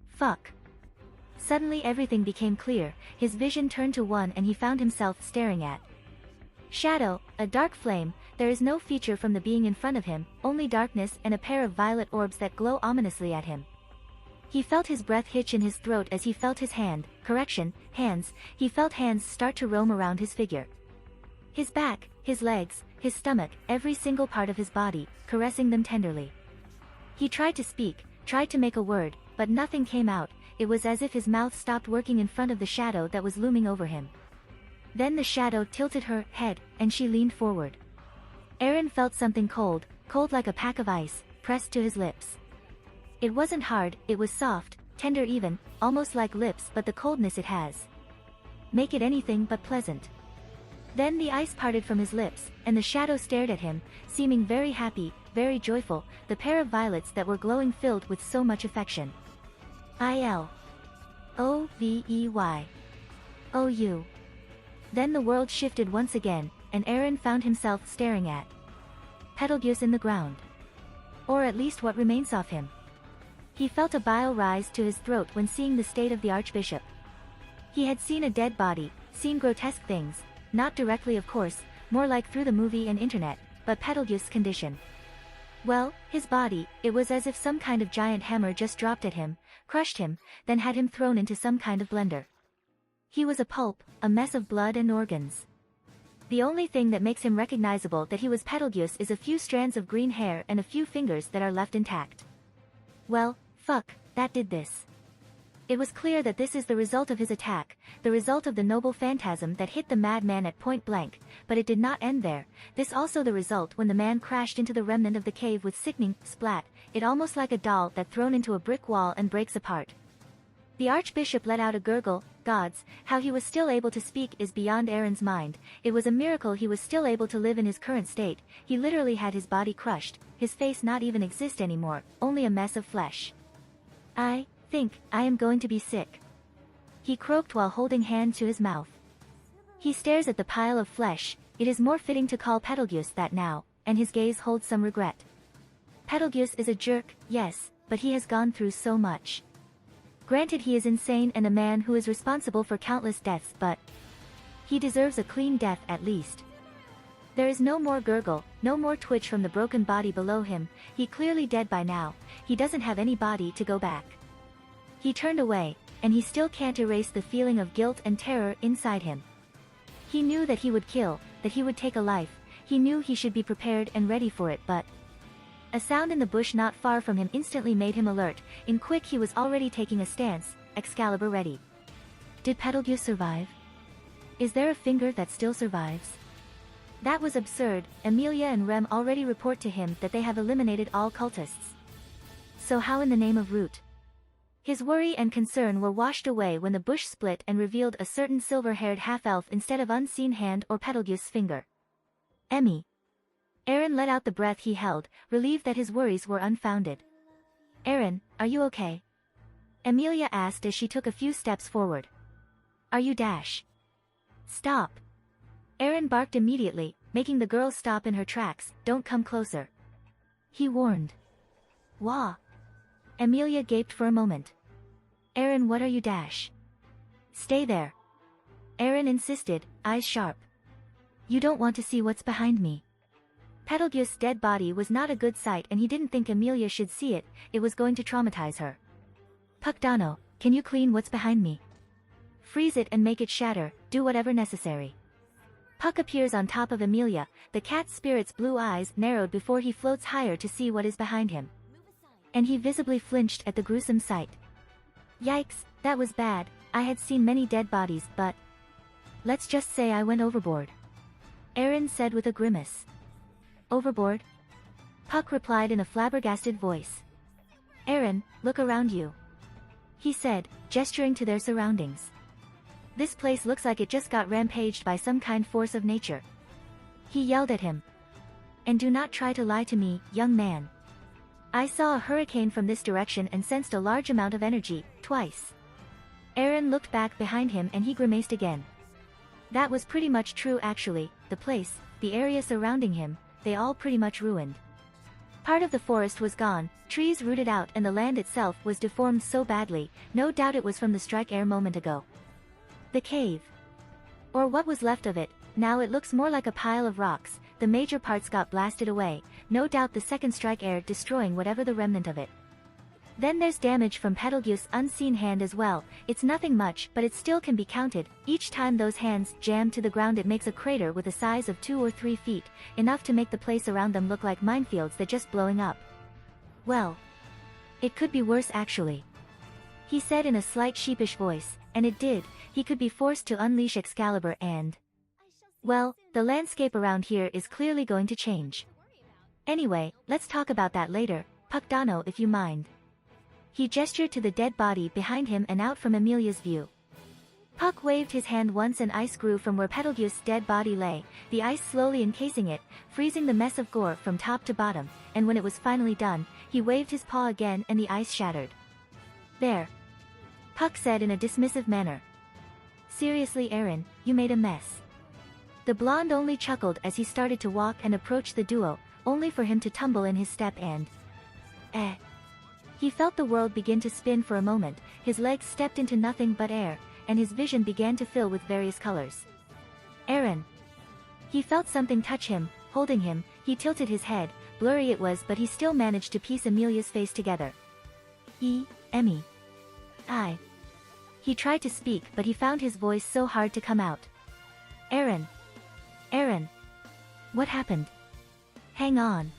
Fuck. Suddenly everything became clear, his vision turned to one and he found himself staring at. Shadow, a dark flame, there is no feature from the being in front of him, only darkness and a pair of violet orbs that glow ominously at him. He felt his breath hitch in his throat as he felt his hands, he felt hands start to roam around his figure. His back, his legs, his stomach, every single part of his body, caressing them tenderly. He tried to speak, tried to make a word, but nothing came out, it was as if his mouth stopped working in front of the shadow that was looming over him. Then the shadow tilted her head, and she leaned forward. Aaron felt something cold, cold like a pack of ice, pressed to his lips. It wasn't hard, it was soft, tender even, almost like lips, but the coldness it has. Make it anything but pleasant. Then the ice parted from his lips, and the shadow stared at him, seeming very happy, very joyful, the pair of violets that were glowing filled with so much affection. ILOVEY. Then the world shifted once again, and Aaron found himself staring at Betelgeuse in the ground. Or at least what remains of him. He felt a bile rise to his throat when seeing the state of the Archbishop. He had seen a dead body, seen grotesque things, not directly of course, more like through the movie and internet, but Betelgeuse's condition. Well, his body, it was as if some kind of giant hammer just dropped at him, crushed him, then had him thrown into some kind of blender. He was a pulp, a mess of blood and organs. The only thing that makes him recognizable that he was Betelgeuse is a few strands of green hair and a few fingers that are left intact. Well, fuck, that did this. It was clear that this is the result of his attack, the result of the noble phantasm that hit the madman at point blank, but it did not end there, this also the result when the man crashed into the remnant of the cave with sickening splat, it almost like a doll that thrown into a brick wall and breaks apart. The Archbishop let out a gurgle. Gods, how he was still able to speak is beyond Aaron's mind, it was a miracle he was still able to live in his current state, he literally had his body crushed, his face not even exist anymore, only a mess of flesh. think, I am going to be sick. He croaked while holding hand to his mouth. He stares at the pile of flesh. It is more fitting to call Betelgeuse that now, and his gaze holds some regret. Betelgeuse is a jerk, yes, but he has gone through so much. Granted, he is insane and a man who is responsible for countless deaths, but he deserves a clean death at least. There is no more gurgle, no more twitch from the broken body below him. He clearly dead by now. He doesn't have any body to go back. He turned away, and he still can't erase the feeling of guilt and terror inside him. He knew that he would kill, that he would take a life. He knew he should be prepared and ready for it, but a sound in the bush not far from him instantly made him alert. In quick he was already taking a stance, Excalibur ready. Did Betelgeuse survive? Is there a finger that still survives? That was absurd. Amelia and Rem already report to him that they have eliminated all cultists. So how in the name of Root? His worry and concern were washed away when the bush split and revealed a certain silver-haired half-elf instead of unseen hand or Betelgeuse's finger. Emmy. Aaron let out the breath he held, relieved that his worries were unfounded. Aaron, are you okay? Amelia asked as she took a few steps forward. Are you Dash? Stop. Aaron barked immediately, making the girl stop in her tracks. Don't come closer. He warned. Wah. Amelia gaped for a moment. Aaron, what are you Dash? Stay there. Aaron insisted, eyes sharp. You don't want to see what's behind me. Betelgeuse's dead body was not a good sight and he didn't think Amelia should see it. It was going to traumatize her. Puck Dano, can you clean what's behind me? Freeze it and make it shatter, do whatever necessary. Puck appears on top of Amelia, the cat spirit's blue eyes narrowed before he floats higher to see what is behind him. And he visibly flinched at the gruesome sight. Yikes, that was bad. I had seen many dead bodies, but let's just say I went overboard. Aaron said with a grimace. Overboard? Puck replied in a flabbergasted voice. Aaron, look around you. He said, gesturing to their surroundings. This place looks like it just got rampaged by some kind force of nature. He yelled at him. And do not try to lie to me, young man. I saw a hurricane from this direction and sensed a large amount of energy, twice. Aaron looked back behind him and he grimaced again. That was pretty much true actually, the place, the area surrounding him, they all pretty much ruined. Part of the forest was gone, trees rooted out and the land itself was deformed so badly, no doubt it was from the strike air moment ago. The cave. Or what was left of it, now it looks more like a pile of rocks, the major parts got blasted away, no doubt the second strike air destroying whatever the remnant of it. Then there's damage from Betelgeuse's unseen hand as well. It's nothing much, but it still can be counted. Each time those hands jam to the ground it makes a crater with a size of 2 or 3 feet, enough to make the place around them look like minefields that just blowing up. Well, it could be worse actually. He said in a slight sheepish voice, and it did. He could be forced to unleash Excalibur and well, the landscape around here is clearly going to change. Anyway, let's talk about that later, Puck Dano if you mind. He gestured to the dead body behind him and out from Amelia's view. Puck waved his hand once and ice grew from where Betelgeuse's dead body lay, the ice slowly encasing it, freezing the mess of gore from top to bottom, and when it was finally done, he waved his paw again and the ice shattered. There. Puck said in a dismissive manner. Seriously Aaron, you made a mess. The blonde only chuckled as he started to walk and approach the duo, only for him to tumble in his step and He felt the world begin to spin for a moment, his legs stepped into nothing but air, and his vision began to fill with various colors. Aaron. He felt something touch him, holding him, he tilted his head, blurry it was but he still managed to piece Amelia's face together. Emmy. I. He tried to speak but he found his voice so hard to come out. Aaron. Aaron. What happened? Hang on.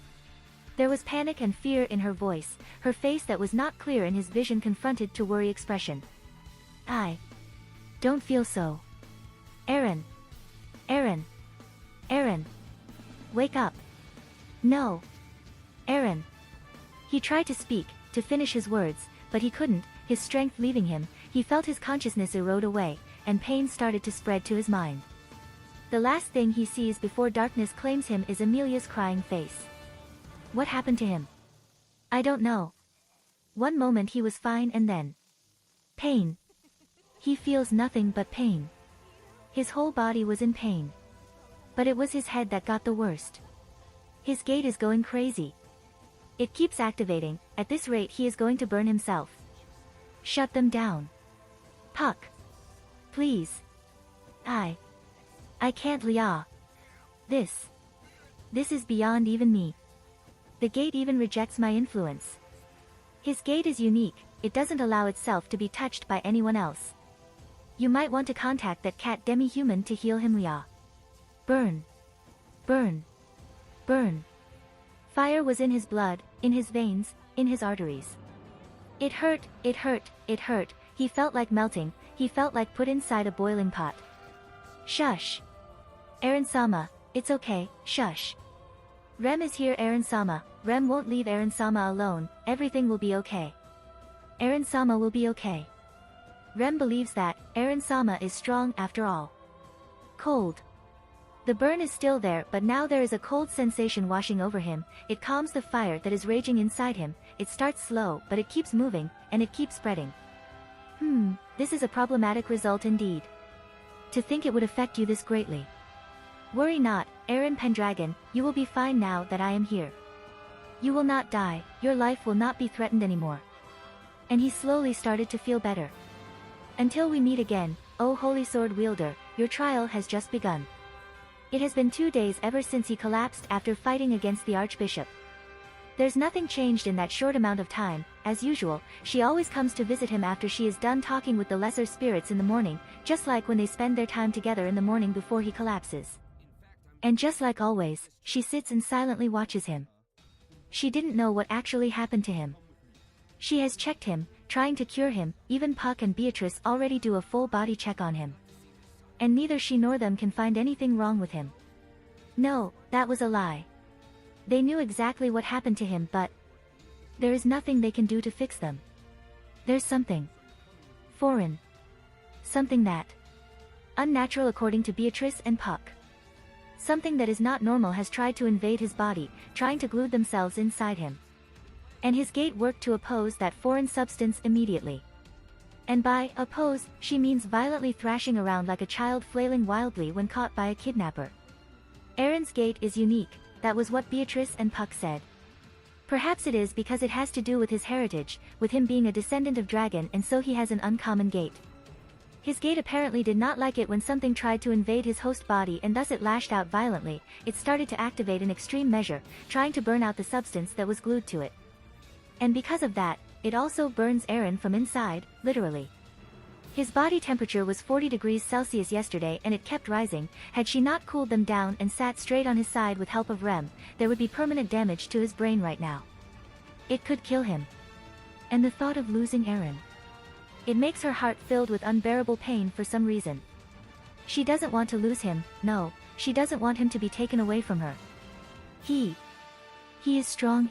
There was panic and fear in her voice, her face that was not clear in his vision confronted to worry expression. I. Don't feel so. Aaron. Aaron. Aaron. Wake up. No. Aaron. He tried to speak, to finish his words, but he couldn't, his strength leaving him, he felt his consciousness erode away, and pain started to spread to his mind. The last thing he sees before darkness claims him is Amelia's crying face. What happened to him? I don't know. One moment he was fine and then Pain. He feels nothing but pain. His whole body was in pain. But it was his head that got the worst. His gate is going crazy. It keeps activating. At this rate he is going to burn himself. Shut them down. Puck. Please. I can't, Lia. This is beyond even me. The gate even rejects my influence. His gate is unique, it doesn't allow itself to be touched by anyone else. You might want to contact that cat demi-human to heal him, Lia. Burn. Burn. Burn. Fire was in his blood, in his veins, in his arteries. It hurt, it hurt, it hurt, he felt like melting, he felt like put inside a boiling pot. Shush. Eren-sama, it's okay, shush. Rem is here, Eren-sama, Rem won't leave Eren-sama alone, everything will be okay. Eren-sama will be okay. Rem believes that, Eren-sama is strong after all. Cold. The burn is still there, but now there is a cold sensation washing over him, it calms the fire that is raging inside him, it starts slow but it keeps moving, and it keeps spreading. This is a problematic result indeed. To think it would affect you this greatly. Worry not, Eren Pendragon, you will be fine now that I am here. You will not die, your life will not be threatened anymore. And he slowly started to feel better. Until we meet again, O Holy Sword Wielder, your trial has just begun. It has been 2 days ever since he collapsed after fighting against the Archbishop. There's nothing changed in that short amount of time, as usual, she always comes to visit him after she is done talking with the lesser spirits in the morning, just like when they spend their time together in the morning before he collapses. And just like always, she sits and silently watches him. She didn't know what actually happened to him. She has checked him, trying to cure him, even Puck and Beatrix already do a full body check on him. And neither she nor them can find anything wrong with him. No, that was a lie. They knew exactly what happened to him, but there is nothing they can do to fix them. There's something foreign. Something that unnatural according to Beatrice and Puck. Something that is not normal has tried to invade his body, trying to glue themselves inside him. And his gate worked to oppose that foreign substance immediately. And by oppose, she means violently thrashing around like a child flailing wildly when caught by a kidnapper. Eren's gate is unique, that was what Beatrice and Puck said. Perhaps it is because it has to do with his heritage, with him being a descendant of dragon, and so he has an uncommon gate. His gate apparently did not like it when something tried to invade his host body, and thus it lashed out violently. It started to activate in extreme measure, trying to burn out the substance that was glued to it. And because of that, it also burns Eren from inside, literally. His body temperature was 40 degrees Celsius yesterday, and it kept rising. Had she not cooled them down and sat straight on his side with help of Rem, there would be permanent damage to his brain right now. It could kill him. And the thought of losing Eren. It makes her heart filled with unbearable pain for some reason. She doesn't want to lose him, no, she doesn't want him to be taken away from her. He is strong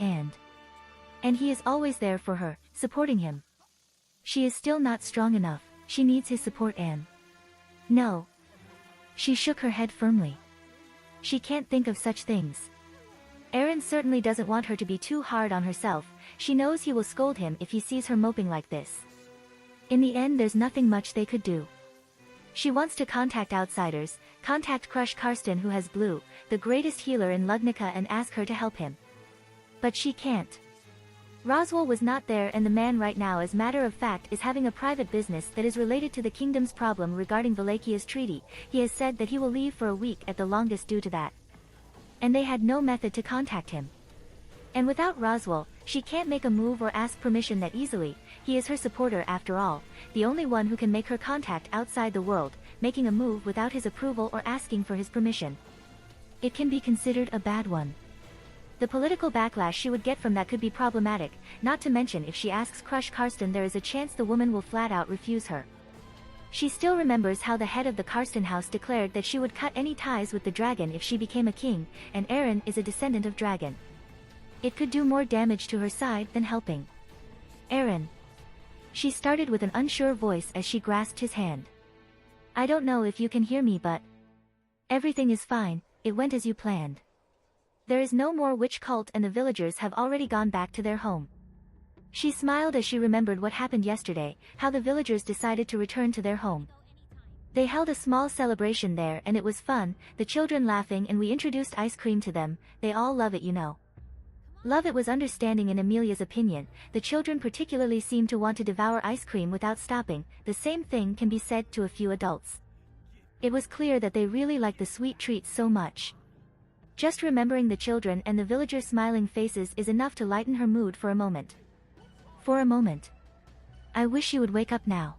and he is always there for her, supporting him. She is still not strong enough, she needs his support and... No. She shook her head firmly. She can't think of such things. Eren certainly doesn't want her to be too hard on herself, she knows he will scold him if he sees her moping like this. In the end there's nothing much they could do. She wants to contact outsiders, contact Crush Karsten who has Blue, the greatest healer in Ludnica, and ask her to help him. But she can't. Roswell was not there, and the man right now, as matter of fact, is having a private business that is related to the kingdom's problem regarding Valachia's treaty. He has said that he will leave for a week at the longest due to that. And they had no method to contact him. And without Roswell, she can't make a move or ask permission that easily. He is her supporter after all, the only one who can make her contact outside the world. Making a move without his approval or asking for his permission, it can be considered a bad one. The political backlash she would get from that could be problematic, not to mention if she asks Crush Karsten, there is a chance the woman will flat out refuse her. She still remembers how the head of the Karsten house declared that she would cut any ties with the dragon if she became a king, and Eren is a descendant of dragon. It could do more damage to her side than helping. Eren. She started with an unsure voice as she grasped his hand. I don't know if you can hear me, but everything is fine, it went as you planned. There is no more witch cult and the villagers have already gone back to their home. She smiled as she remembered what happened yesterday, how the villagers decided to return to their home. They held a small celebration there and it was fun, the children laughing, and we introduced ice cream to them. They all love it, you know. Love it was understanding in Amelia's opinion. The children particularly seemed to want to devour ice cream without stopping. The same thing can be said to a few adults. It was clear that they really liked the sweet treats so much. Just remembering the children and the villagers' smiling faces is enough to lighten her mood for a moment. For a moment. I wish you would wake up now.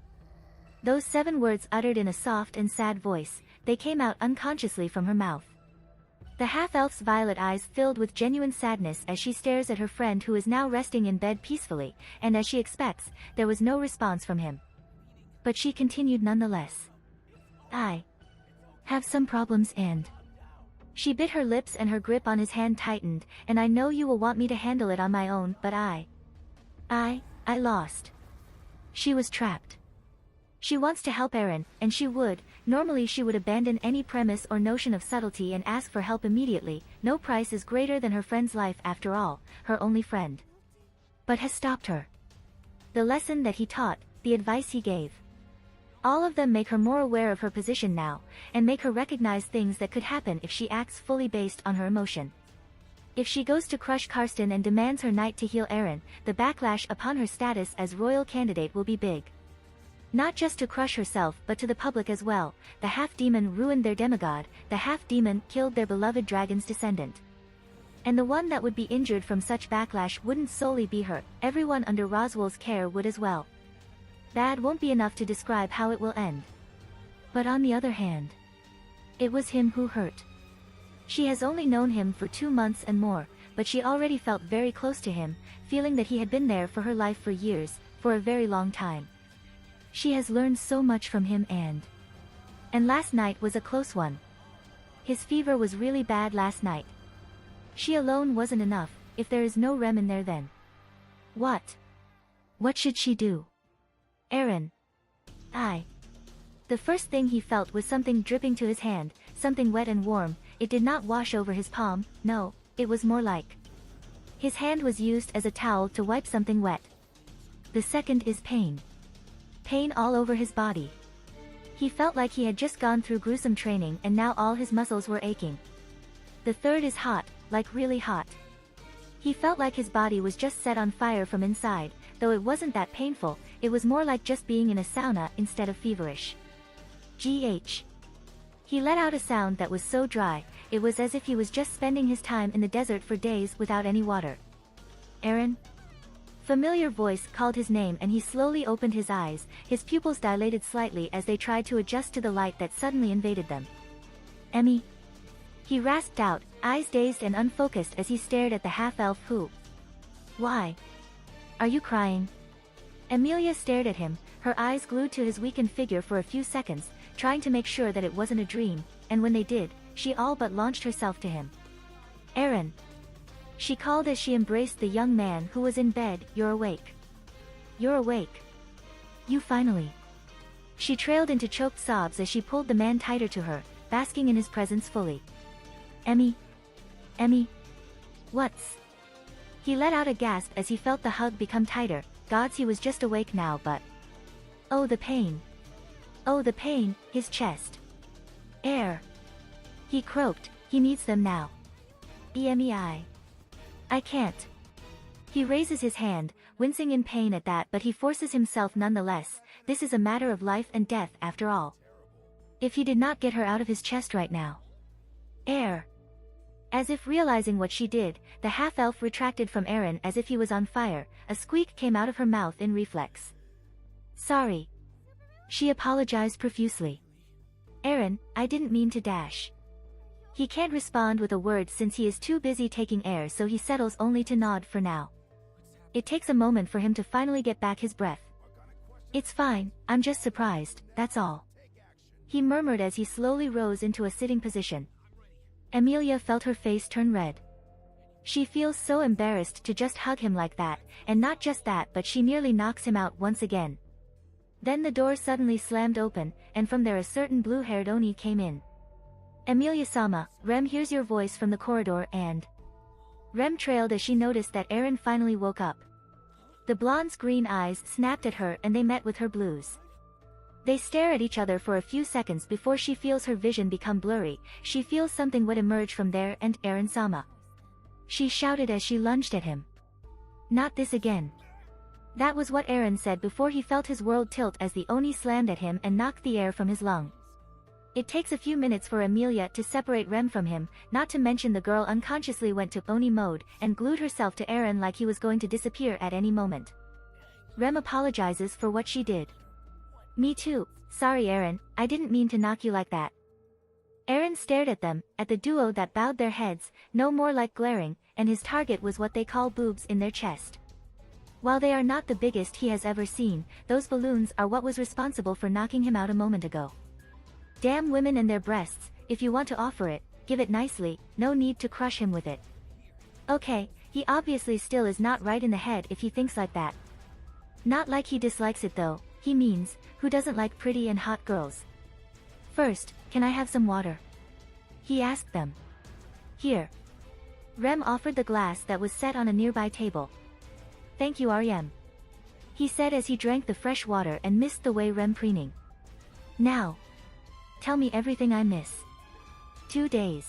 Those 7 words uttered in a soft and sad voice, they came out unconsciously from her mouth. The half-elf's violet eyes filled with genuine sadness as she stares at her friend who is now resting in bed peacefully, and as she expects, there was no response from him. But she continued nonetheless. I have some problems and... She bit her lips and her grip on his hand tightened, and I know you will want me to handle it on my own, but I lost. She was trapped. She wants to help Aaron, and she would. Normally she would abandon any premise or notion of subtlety and ask for help immediately. No price is greater than her friend's life after all, her only friend. But has stopped her. The lesson that he taught, the advice he gave. All of them make her more aware of her position now, and make her recognize things that could happen if she acts fully based on her emotion. If she goes to crush Karsten and demands her knight to heal Aaron, the backlash upon her status as royal candidate will be big. Not just to crush herself but to the public as well. The half-demon ruined their demigod, the half-demon killed their beloved dragon's descendant. And the one that would be injured from such backlash wouldn't solely be her, everyone under Roswell's care would as well. Bad won't be enough to describe how it will end. But on the other hand, it was him who hurt. She has only known him for 2 months and more, but she already felt very close to him, feeling that he had been there for her life for years, for a very long time. She has learned so much from him and last night was a close one. His fever was really bad last night. She alone wasn't enough, if there is no Rem in there then. What should she do? Aaron. The first thing he felt was something dripping to his hand, something wet and warm. It did not wash over his palm, no, it was more like his hand was used as a towel to wipe something wet. The second is pain. Pain all over his body. He felt like he had just gone through gruesome training and now all his muscles were aching. The third is hot, like really hot. He felt like his body was just set on fire from inside, though it wasn't that painful, it was more like just being in a sauna instead of feverish. GH. He let out a sound that was so dry, it was as if he was just spending his time in the desert for days without any water. Aaron? Familiar voice called his name and he slowly opened his eyes, his pupils dilated slightly as they tried to adjust to the light that suddenly invaded them. Emmy? He rasped out, eyes dazed and unfocused as he stared at the half-elf who. Why? Are you crying? Amelia stared at him, her eyes glued to his weakened figure for a few seconds, trying to make sure that it wasn't a dream, and when they did, she all but launched herself to him. Aaron. She called as she embraced the young man who was in bed. You're awake. You're awake. You finally. She trailed into choked sobs as she pulled the man tighter to her, basking in his presence fully. Emmy. Emmy. What's... He let out a gasp as he felt the hug become tighter. Gods, he was just awake now, but... Oh, the pain. Oh, the pain, his chest. Air. He croaked, he needs them now. EMEI. I can't. He raises his hand, wincing in pain at that, but he forces himself nonetheless. This is a matter of life and death after all. If he did not get her out of his chest right now. Air. As if realizing what she did, the half-elf retracted from Aaron as if he was on fire. A squeak came out of her mouth in reflex. Sorry. She apologized profusely. Aaron, I didn't mean to dash. He can't respond with a word since he is too busy taking air, so he settles only to nod for now. It takes a moment for him to finally get back his breath. It's fine, I'm just surprised, that's all. He murmured as he slowly rose into a sitting position. Amelia felt her face turn red. She feels so embarrassed to just hug him like that, and not just that, but she nearly knocks him out once again. Then the door suddenly slammed open, and from there a certain blue-haired Oni came in. Amelia-sama, Rem hears your voice from the corridor and... Rem trailed as she noticed that Aaron finally woke up. The blonde's green eyes snapped at her and they met with her blues. They stare at each other for a few seconds before she feels her vision become blurry. She feels something would emerge from there and Eren-sama. She shouted as she lunged at him. Not this again. That was what Eren said before he felt his world tilt as the Oni slammed at him and knocked the air from his lung. It takes a few minutes for Amelia to separate Rem from him, not to mention the girl unconsciously went to Oni mode and glued herself to Eren like he was going to disappear at any moment. Rem apologizes for what she did. Me too, sorry Eren, I didn't mean to knock you like that. Eren stared at them, at the duo that bowed their heads, no more like glaring, and his target was what they call boobs in their chest. While they are not the biggest he has ever seen, those balloons are what was responsible for knocking him out a moment ago. Damn women and their breasts, if you want to offer it, give it nicely, no need to crush him with it. Okay, he obviously still is not right in the head if he thinks like that. Not like he dislikes it though, he means, who doesn't like pretty and hot girls? First, can I have some water? He asked them. Here. Rem offered the glass that was set on a nearby table. Thank you Rem. He said as he drank the fresh water and missed the way Rem preening. Now. Tell me everything I miss. 2 days.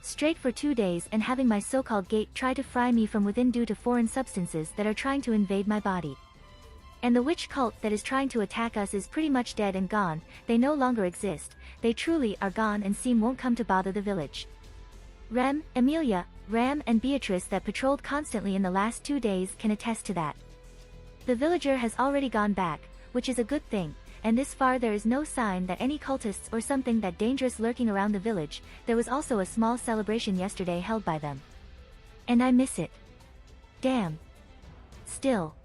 Straight for 2 days and having my so-called gate try to fry me from within due to foreign substances that are trying to invade my body. And the witch cult that is trying to attack us is pretty much dead and gone, they no longer exist, they truly are gone and seem won't come to bother the village. Rem, Amelia, Ram and Beatrix that patrolled constantly in the last 2 days can attest to that. The villager has already gone back, which is a good thing, and this far there is no sign that any cultists or something that dangerous lurking around the village. There was also a small celebration yesterday held by them. And I miss it. Damn. Still.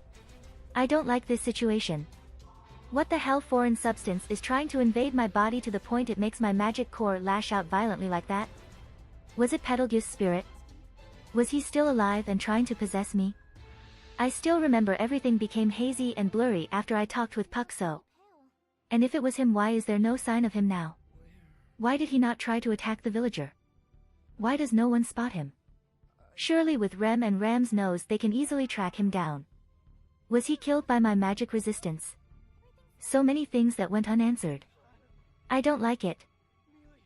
I don't like this situation. What the hell foreign substance is trying to invade my body to the point it makes my magic core lash out violently like that? Was it Betelgeuse spirit? Was he still alive and trying to possess me? I still remember everything became hazy and blurry after I talked with Puck so. And if it was him, why is there no sign of him now? Why did he not try to attack the villager? Why does no one spot him? Surely with Rem and Ram's nose they can easily track him down. Was he killed by my magic resistance? So many things that went unanswered. I don't like it.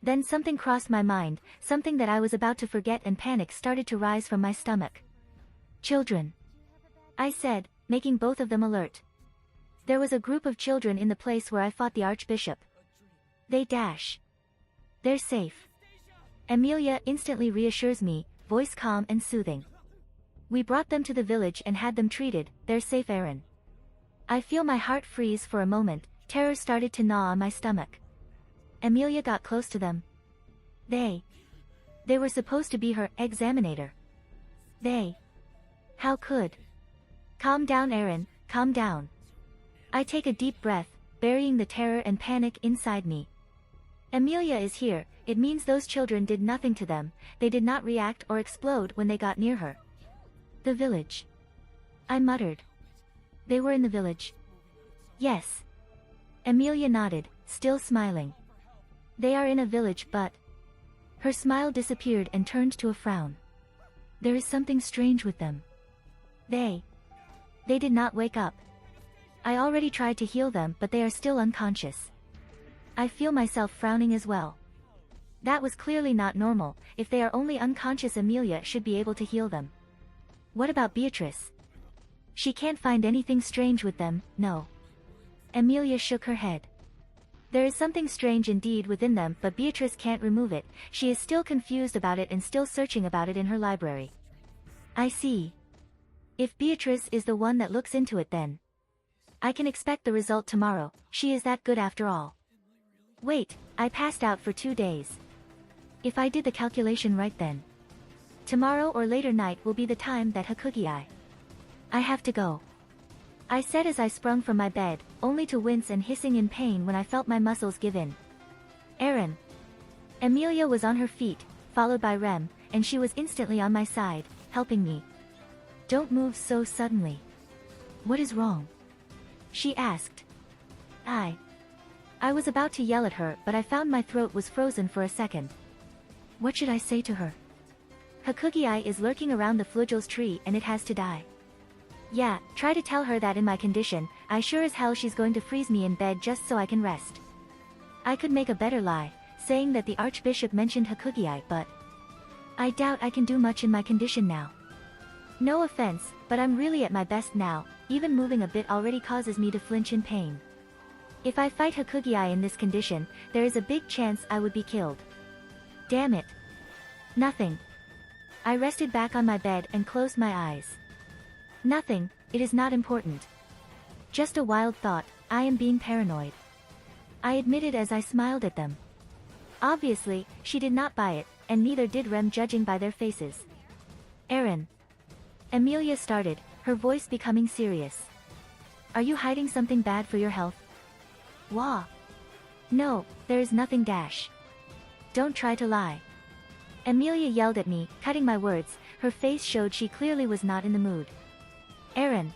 Then something crossed my mind, something that I was about to forget, and panic started to rise from my stomach. Children. I said, making both of them alert. There was a group of children in the place where I fought the Archbishop. They dash. They're safe. Amelia instantly reassures me, voice calm and soothing. We brought them to the village and had them treated, they're safe Eren. I feel my heart freeze for a moment, terror started to gnaw on my stomach. Amelia got close to them. They were supposed to be her examinator. How could? Calm down Eren, calm down. I take a deep breath, burying the terror and panic inside me. Amelia is here, it means those children did nothing to them, they did not react or explode when they got near her. The village. I muttered. They were in the village. Yes. Amelia nodded, still smiling. They are in a village but... Her smile disappeared and turned to a frown. There is something strange with them. They did not wake up. I already tried to heal them but they are still unconscious. I feel myself frowning as well. That was clearly not normal, if they are only unconscious Amelia should be able to heal them. What about Beatrix? She can't find anything strange with them, no. Amelia shook her head. There is something strange indeed within them but Beatrix can't remove it, she is still confused about it and still searching about it in her library. I see. If Beatrix is the one that looks into it then. I can expect the result tomorrow, she is that good after all. Wait, I passed out for 2 days. If I did the calculation right then. Tomorrow or later night will be the time that Hakugi I have to go. I said as I sprung from my bed, only to wince and hissing in pain when I felt my muscles give in. Eren. Amelia was on her feet, followed by Rem, and she was instantly on my side, helping me. Don't move so suddenly. What is wrong? She asked. I was about to yell at her but I found my throat was frozen for a second. What should I say to her? Hakugi is lurking around the Flugels tree and it has to die. Yeah, try to tell her that in my condition, I sure as hell she's going to freeze me in bed just so I can rest. I could make a better lie, saying that the Archbishop mentioned Hakugiai, but I doubt I can do much in my condition now. No offense, but I'm really at my best now, even moving a bit already causes me to flinch in pain. If I fight Hakugiai in this condition, there is a big chance I would be killed. Damn it. Nothing. I rested back on my bed and closed my eyes. Nothing, it is not important. Just a wild thought, I am being paranoid. I admitted as I smiled at them. Obviously, she did not buy it, and neither did Rem judging by their faces. Aaron. Amelia started, her voice becoming serious. Are you hiding something bad for your health? Wah. No, there is nothing dash. Don't try to lie. Amelia yelled at me, cutting my words, her face showed she clearly was not in the mood. Aaron.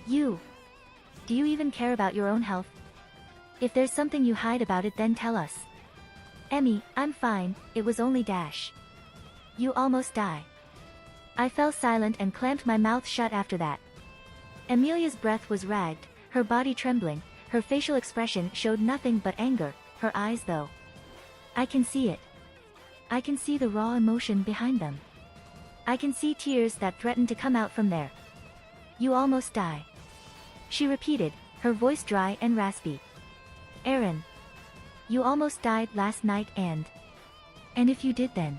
Do you even care about your own health? If there's something you hide about it then tell us. Emmy, I'm fine, it was only dash. You almost die. I fell silent and clamped my mouth shut after that. Amelia's breath was ragged, her body trembling, her facial expression showed nothing but anger, her eyes though. I can see it. I can see the raw emotion behind them. I can see tears that threaten to come out from there. You almost die. She repeated, her voice dry and raspy. Aaron. You almost died last night and if you did then?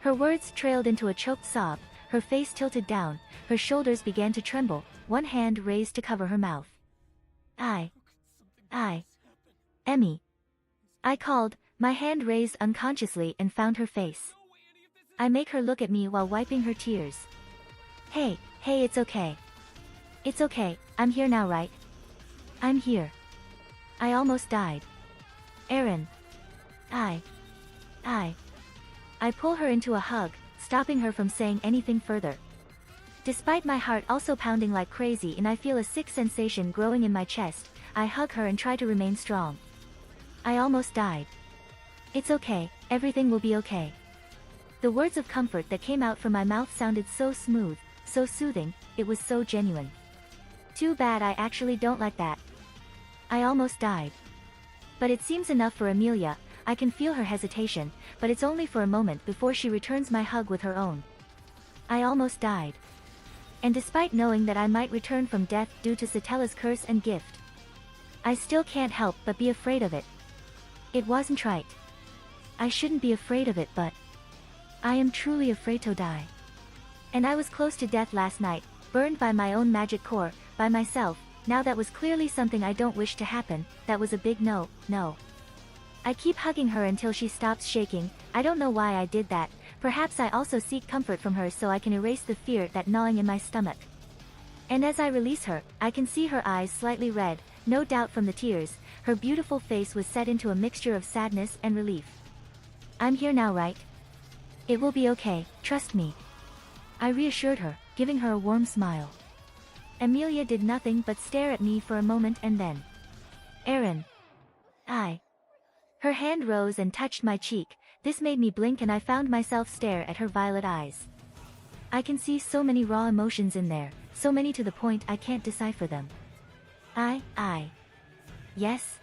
Her words trailed into a choked sob, her face tilted down, her shoulders began to tremble, one hand raised to cover her mouth. Emmy. I called, my hand raised unconsciously and found her face. I make her look at me while wiping her tears. Hey, it's okay. It's okay, I'm here now, right? I'm here. I almost died. Aaron. I pull her into a hug, stopping her from saying anything further. Despite my heart also pounding like crazy and I feel a sick sensation growing in my chest, I hug her and try to remain strong. I almost died. It's okay, everything will be okay. The words of comfort that came out from my mouth sounded so smooth, so soothing, it was so genuine. Too bad I actually don't like that. I almost died. But it seems enough for Amelia, I can feel her hesitation, but it's only for a moment before she returns my hug with her own. I almost died. And despite knowing that I might return from death due to Satella's curse and gift, I still can't help but be afraid of it. It wasn't right. I shouldn't be afraid of it, but I am truly afraid to die. And I was close to death last night, burned by my own magic core, by myself. Now that was clearly something I don't wish to happen, that was a big no. I keep hugging her until she stops shaking, I don't know why I did that, perhaps I also seek comfort from her so I can erase the fear that gnawing in my stomach. And as I release her, I can see her eyes slightly red, no doubt from the tears, her beautiful face was set into a mixture of sadness and relief. I'm here now, right? It will be okay, trust me. I reassured her, giving her a warm smile. Amelia did nothing but stare at me for a moment and then. Aaron. Her hand rose and touched my cheek, this made me blink and I found myself stare at her violet eyes. I can see so many raw emotions in there, so many to the point I can't decipher them. Yes?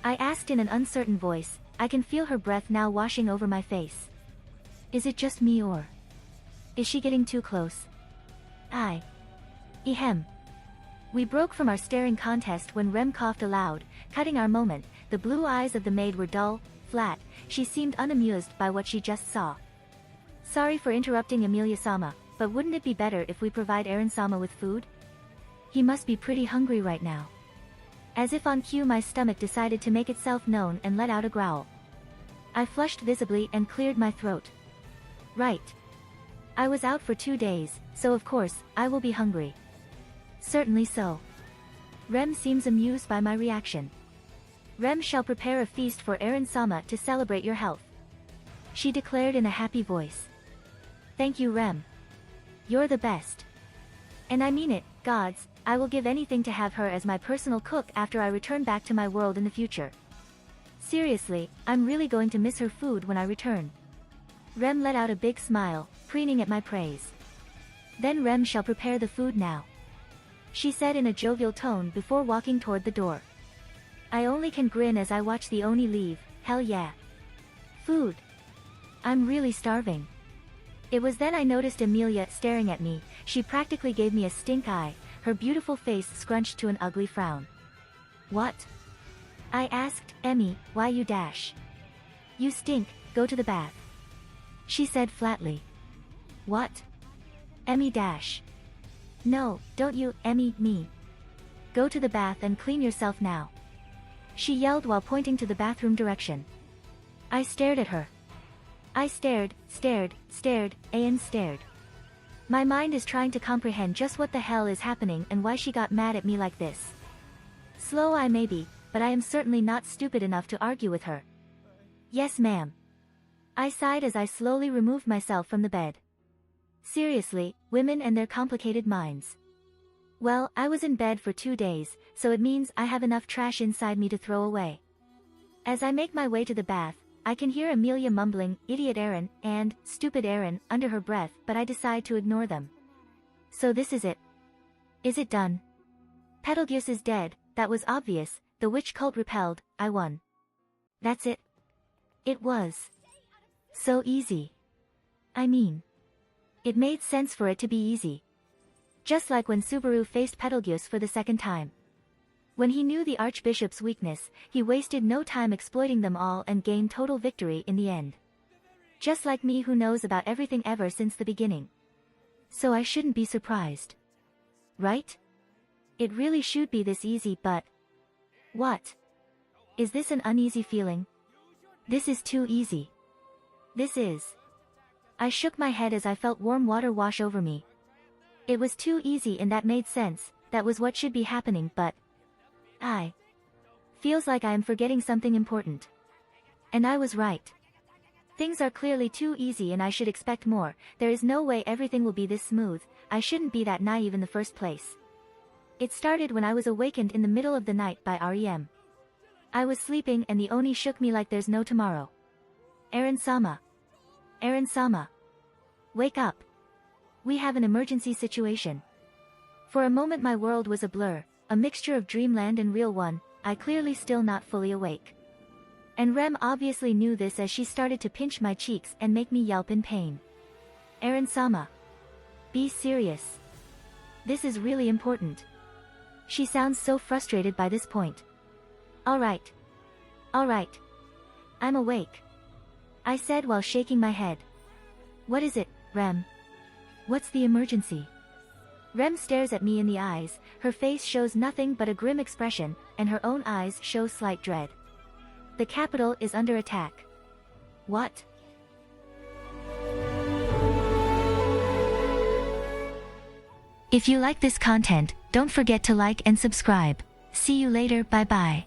I asked in an uncertain voice, I can feel her breath now washing over my face. Is it just me or is she getting too close? Ehem. We broke from our staring contest when Rem coughed aloud, cutting our moment. The blue eyes of the maid were dull, flat, she seemed unamused by what she just saw. Sorry for interrupting Amelia-sama, but wouldn't it be better if we provide Aaron-sama with food? He must be pretty hungry right now. As if on cue my stomach decided to make itself known and let out a growl. I flushed visibly and cleared my throat. Right. I was out for 2 days, so of course, I will be hungry. Certainly so. Rem seems amused by my reaction. Rem shall prepare a feast for Aaron-sama to celebrate your health. She declared in a happy voice. Thank you, Rem. You're the best. And I mean it, gods, I will give anything to have her as my personal cook after I return back to my world in the future. Seriously, I'm really going to miss her food when I return. Rem let out a big smile, preening at my praise. Then Rem shall prepare the food now, she said in a jovial tone before walking toward the door. I only can grin as I watch the Oni leave. Hell yeah. Food. I'm really starving. It was then I noticed Amelia staring at me. She practically gave me a stink eye, her beautiful face scrunched to an ugly frown. What? I asked. Emmy, why you dash? You stink, go to the bath, she said flatly. What? Emmy dash. No, don't you, Emmy, me. Go to the bath and clean yourself now, she yelled while pointing to the bathroom direction. I stared at her. I stared, and stared. My mind is trying to comprehend just what the hell is happening and why she got mad at me like this. Slow I may be, but I am certainly not stupid enough to argue with her. Yes ma'am, I sighed as I slowly removed myself from the bed. Seriously, women and their complicated minds. Well, I was in bed for 2 days, so it means I have enough trash inside me to throw away. As I make my way to the bath, I can hear Amelia mumbling, "Idiot Aaron," and "Stupid Aaron," under her breath, but I decide to ignore them. So this is it. Is it done? Betelgeuse is dead, that was obvious, the witch cult repelled, I won. That's it. It was so easy. I mean, it made sense for it to be easy. Just like when Subaru faced Betelgeuse for the second time. When he knew the Archbishop's weakness, he wasted no time exploiting them all and gained total victory in the end. Just like me who knows about everything ever since the beginning. So I shouldn't be surprised. Right? It really should be this easy, but... What? Is this an uneasy feeling? This is too easy. This is... I shook my head as I felt warm water wash over me. It was too easy and that made sense, that was what should be happening, but... Feels like I am forgetting something important. And I was right. Things are clearly too easy and I should expect more. There is no way everything will be this smooth. I shouldn't be that naive in the first place. It started when I was awakened in the middle of the night by REM. I was sleeping and the Oni shook me like there's no tomorrow. Aaron-sama. Aaron-sama. Wake up. We have an emergency situation. For a moment my world was a blur, a mixture of dreamland and real one, I clearly still not fully awake. And Rem obviously knew this as she started to pinch my cheeks and make me yelp in pain. Aaron-sama. Be serious. This is really important. She sounds so frustrated by this point. Alright. Alright. I'm awake, I said while shaking my head. What is it, Rem? What's the emergency? Rem stares at me in the eyes, her face shows nothing but a grim expression, and her own eyes show slight dread. The capital is under attack. What? If you like this content, don't forget to like and subscribe. See you later, bye bye.